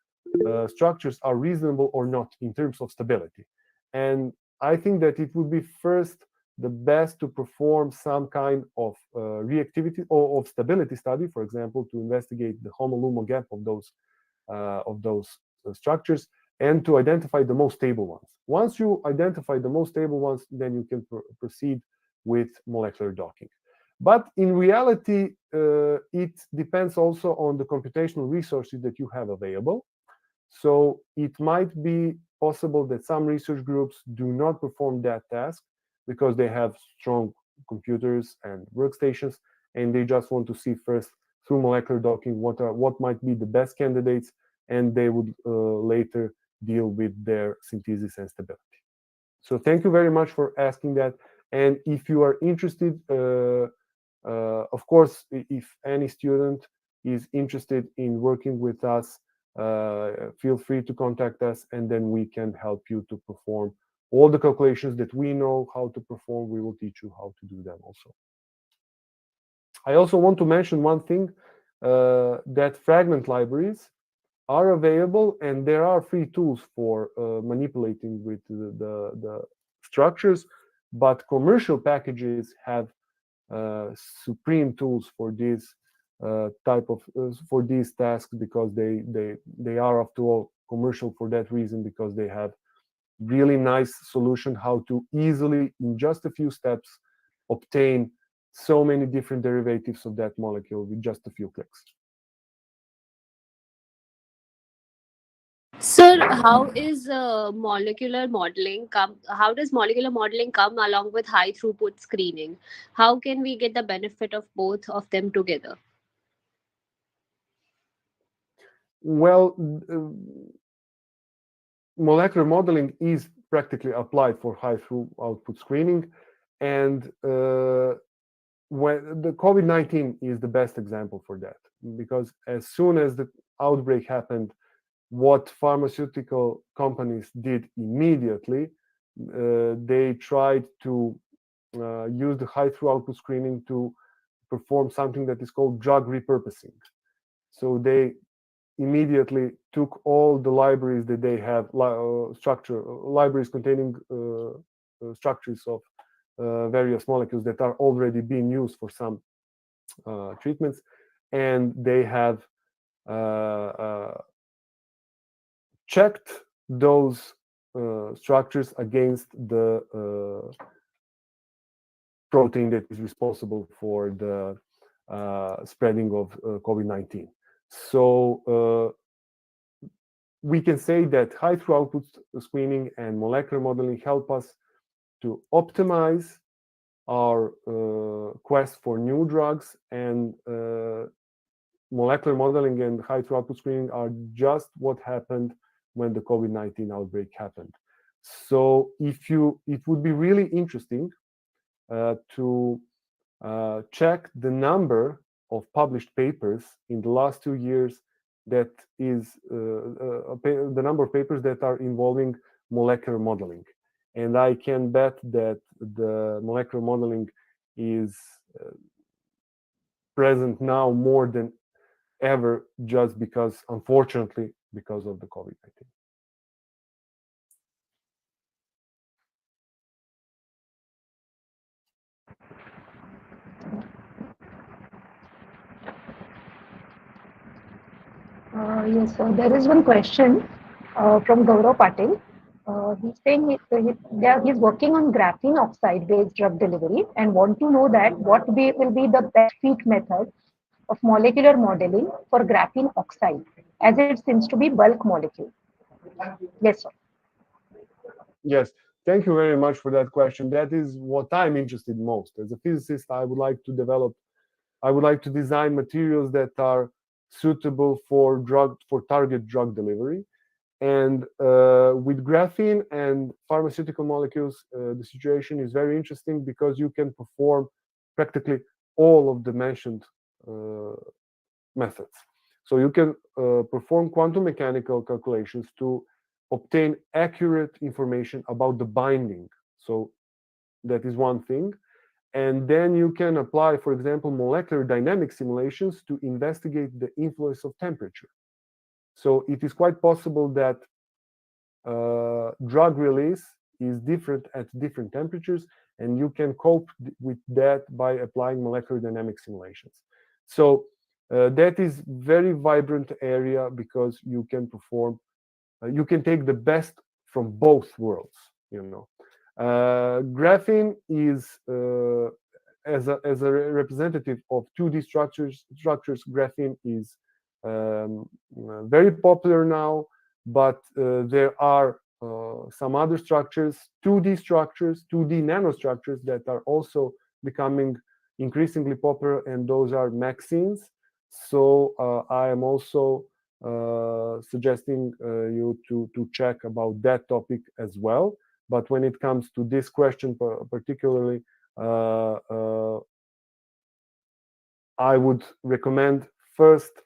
structures are reasonable or not in terms of stability. And I think that it would be first the best to perform some kind of reactivity or of stability study, for example, to investigate the homo-lumo gap of those structures and to identify the most stable ones. Once you identify the most stable ones, then you can proceed with molecular docking. But in reality, it depends also on the computational resources that you have available. So it might be possible that some research groups do not perform that task because they have strong computers and workstations, and they just want to see first through molecular docking what might be the best candidates, and they would later deal with their synthesis and stability. So thank you very much for asking that. And if you are interested, of course, if any student is interested in working with us, feel free to contact us, and then we can help you to perform all the calculations that we know how to perform. We will teach you how to do them also. I also want to mention one thing, that fragment libraries are available, and there are free tools for manipulating with the structures, but commercial packages have supreme tools for this for these tasks, because they are, after all, commercial for that reason, because they have really nice solution how to easily, in just a few steps, obtain so many different derivatives of that molecule with just a few clicks. Sir, how is molecular modeling come? How does molecular modeling come along with high throughput screening? How can we get the benefit of both of them together? Well, molecular modeling is practically applied for high output screening, and when the COVID-19 is the best example for that, because as soon as the outbreak happened, what pharmaceutical companies did immediately, they tried to use the high output screening to perform something that is called drug repurposing. So they immediately took all the libraries that they have, libraries containing structures of various molecules that are already being used for some treatments, and they have checked those structures against the protein that is responsible for the spreading of COVID-19. So we can say that high throughput screening and molecular modeling help us to optimize our quest for new drugs, and molecular modeling and high throughput screening are just what happened when the COVID-19 outbreak happened. So it would be really interesting to check the number of published papers in the last 2 years, that is the number of papers that are involving molecular modeling. And I can bet that the molecular modeling is present now more than ever, just because, unfortunately, because of the COVID-19. Yes, so there is one question from Gaurav Patil. He's saying he's working on graphene oxide-based drug delivery and want to know that will be the best fit method of molecular modeling for graphene oxide, as it seems to be bulk molecule. Yes, sir. Yes, thank you very much for that question. That is what I'm interested in most. As a physicist, I would like to design materials that are suitable for target drug delivery. And with graphene and pharmaceutical molecules, the situation is very interesting, because you can perform practically all of the mentioned methods. So you can perform quantum mechanical calculations to obtain accurate information about the binding. So that is one thing. And then you can apply, for example, molecular dynamic simulations to investigate the influence of temperature. So it is quite possible that drug release is different at different temperatures, and you can cope with that by applying molecular dynamic simulations. So that is very vibrant area, because you can perform, you can take the best from both worlds. Graphene is as a representative of 2D structures. Graphene is very popular now, but there are some other structures, 2D structures, 2D nanostructures, that are also becoming increasingly popular, and those are MaxScenes. So I am also suggesting you to check about that topic as well. But when it comes to this question particularly, I would recommend first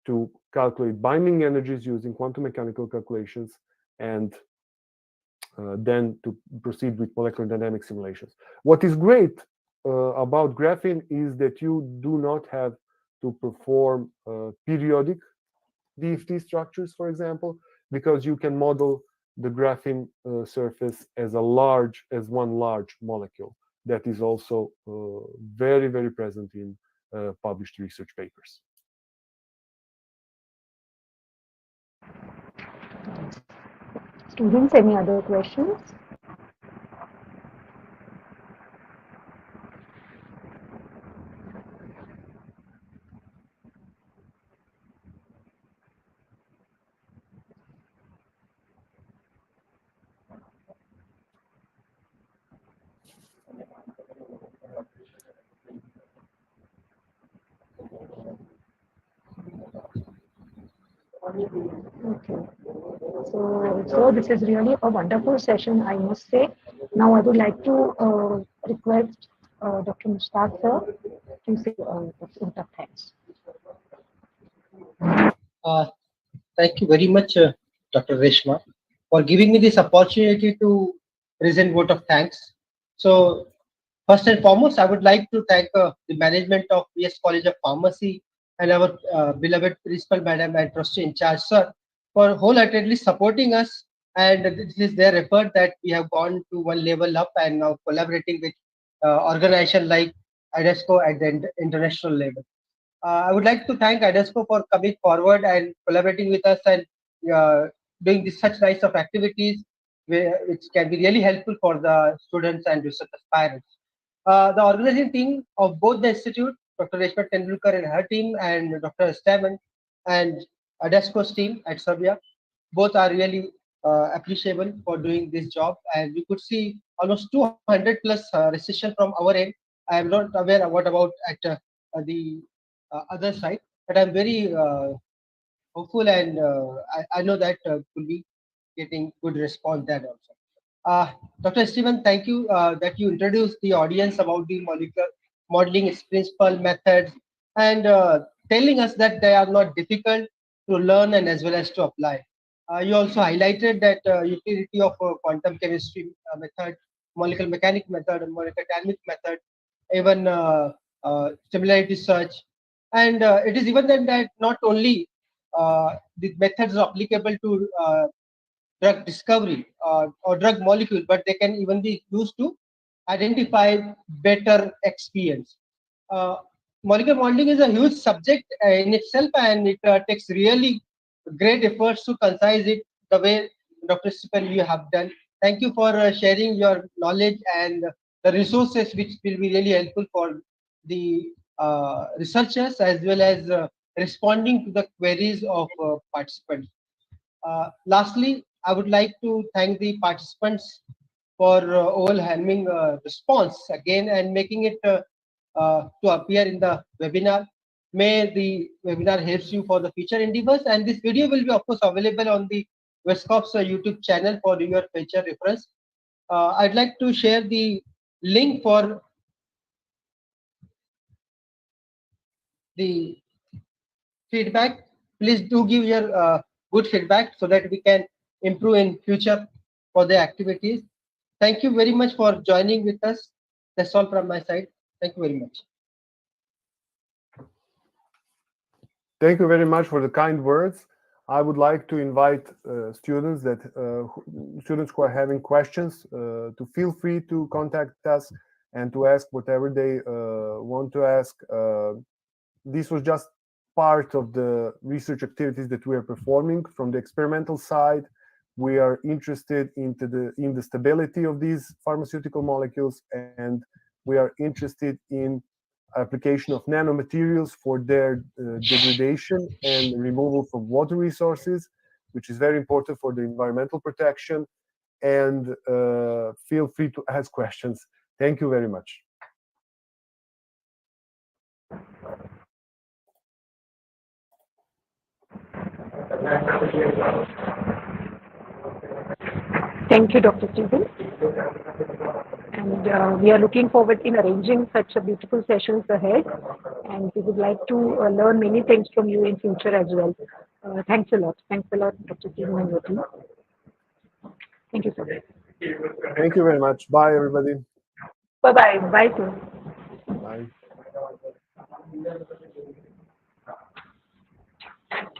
to calculate binding energies using quantum mechanical calculations, and then to proceed with molecular dynamic simulations. What is great about graphene is that you do not have to perform periodic DFT structures, for example, because you can model the graphene surface as one large molecule that is also very, very present in published research papers. Students, any other questions? Okay. So this is really a wonderful session, I must say. Now I would like to request Dr. Mushtaq sir to say a few thanks. Thank you very much, Dr. Reshma, for giving me this opportunity to present vote of thanks. So, first and foremost, I would like to thank the management of PS College of Pharmacy and our beloved principal madam and trustee in charge, sir, for wholeheartedly supporting us. And this is their effort that we have gone to one level up and now collaborating with organization like IDESCO at the international level. I would like to thank IDESCO for coming forward and collaborating with us and uh, doing this such nice of activities, which can be really helpful for the students and research aspirants. The organizing team of both the institute, Dr. Reshma Tendulkar and her team, and Dr. Steven and IDESCO's team at Serbia, both are really appreciable for doing this job. And we could see almost 200 plus restriction from our end. I am not aware of what about at the other side, but I'm very hopeful and I know that will be getting good response there also. Dr. Steven, thank you that you introduced the audience about the molecular modeling, its principle, methods, and telling us that they are not difficult to learn and as well as to apply. You also highlighted that utility of quantum chemistry method, molecular mechanics method, and molecular dynamic method, even similarity search. And it is even then that not only the methods are applicable to drug discovery or drug molecule, but they can even be used to identify better experience. Uh, Molecular modeling is a huge subject in itself, and it takes really great efforts to concise it the way Dr. Stephen you have done. Thank you for sharing your knowledge and the resources which will be really helpful for the researchers as well as responding to the queries of participants. Lastly, I would like to thank the participants for overwhelming response again and making it to appear in the webinar. May the webinar helps you for the future endeavors, and this video will be of course available on the Westcop's YouTube channel for your future reference. I'd like to share the link for the feedback. Please do give your good feedback so that we can improve in future for the activities. Thank you very much for joining with us. That's all from my side. Thank you very much. Thank you very much for the kind words. I would like to invite students who are having questions to feel free to contact us and to ask whatever they want to ask. This was just part of the research activities that we are performing. From the experimental side, we are interested in the stability of these pharmaceutical molecules, and we are interested in application of nanomaterials for their degradation and removal from water resources, which is very important for the environmental protection. And feel free to ask questions. Thank you very much. Thank you, Dr. Stephen. And we are looking forward in arranging such a beautiful sessions ahead. And we would like to learn many things from you in future as well. Thanks a lot. Thanks a lot, Dr. Stephen and your team. Thank you, sir. Thank you very much. Bye, everybody. Bye-bye. Bye, sir. Bye.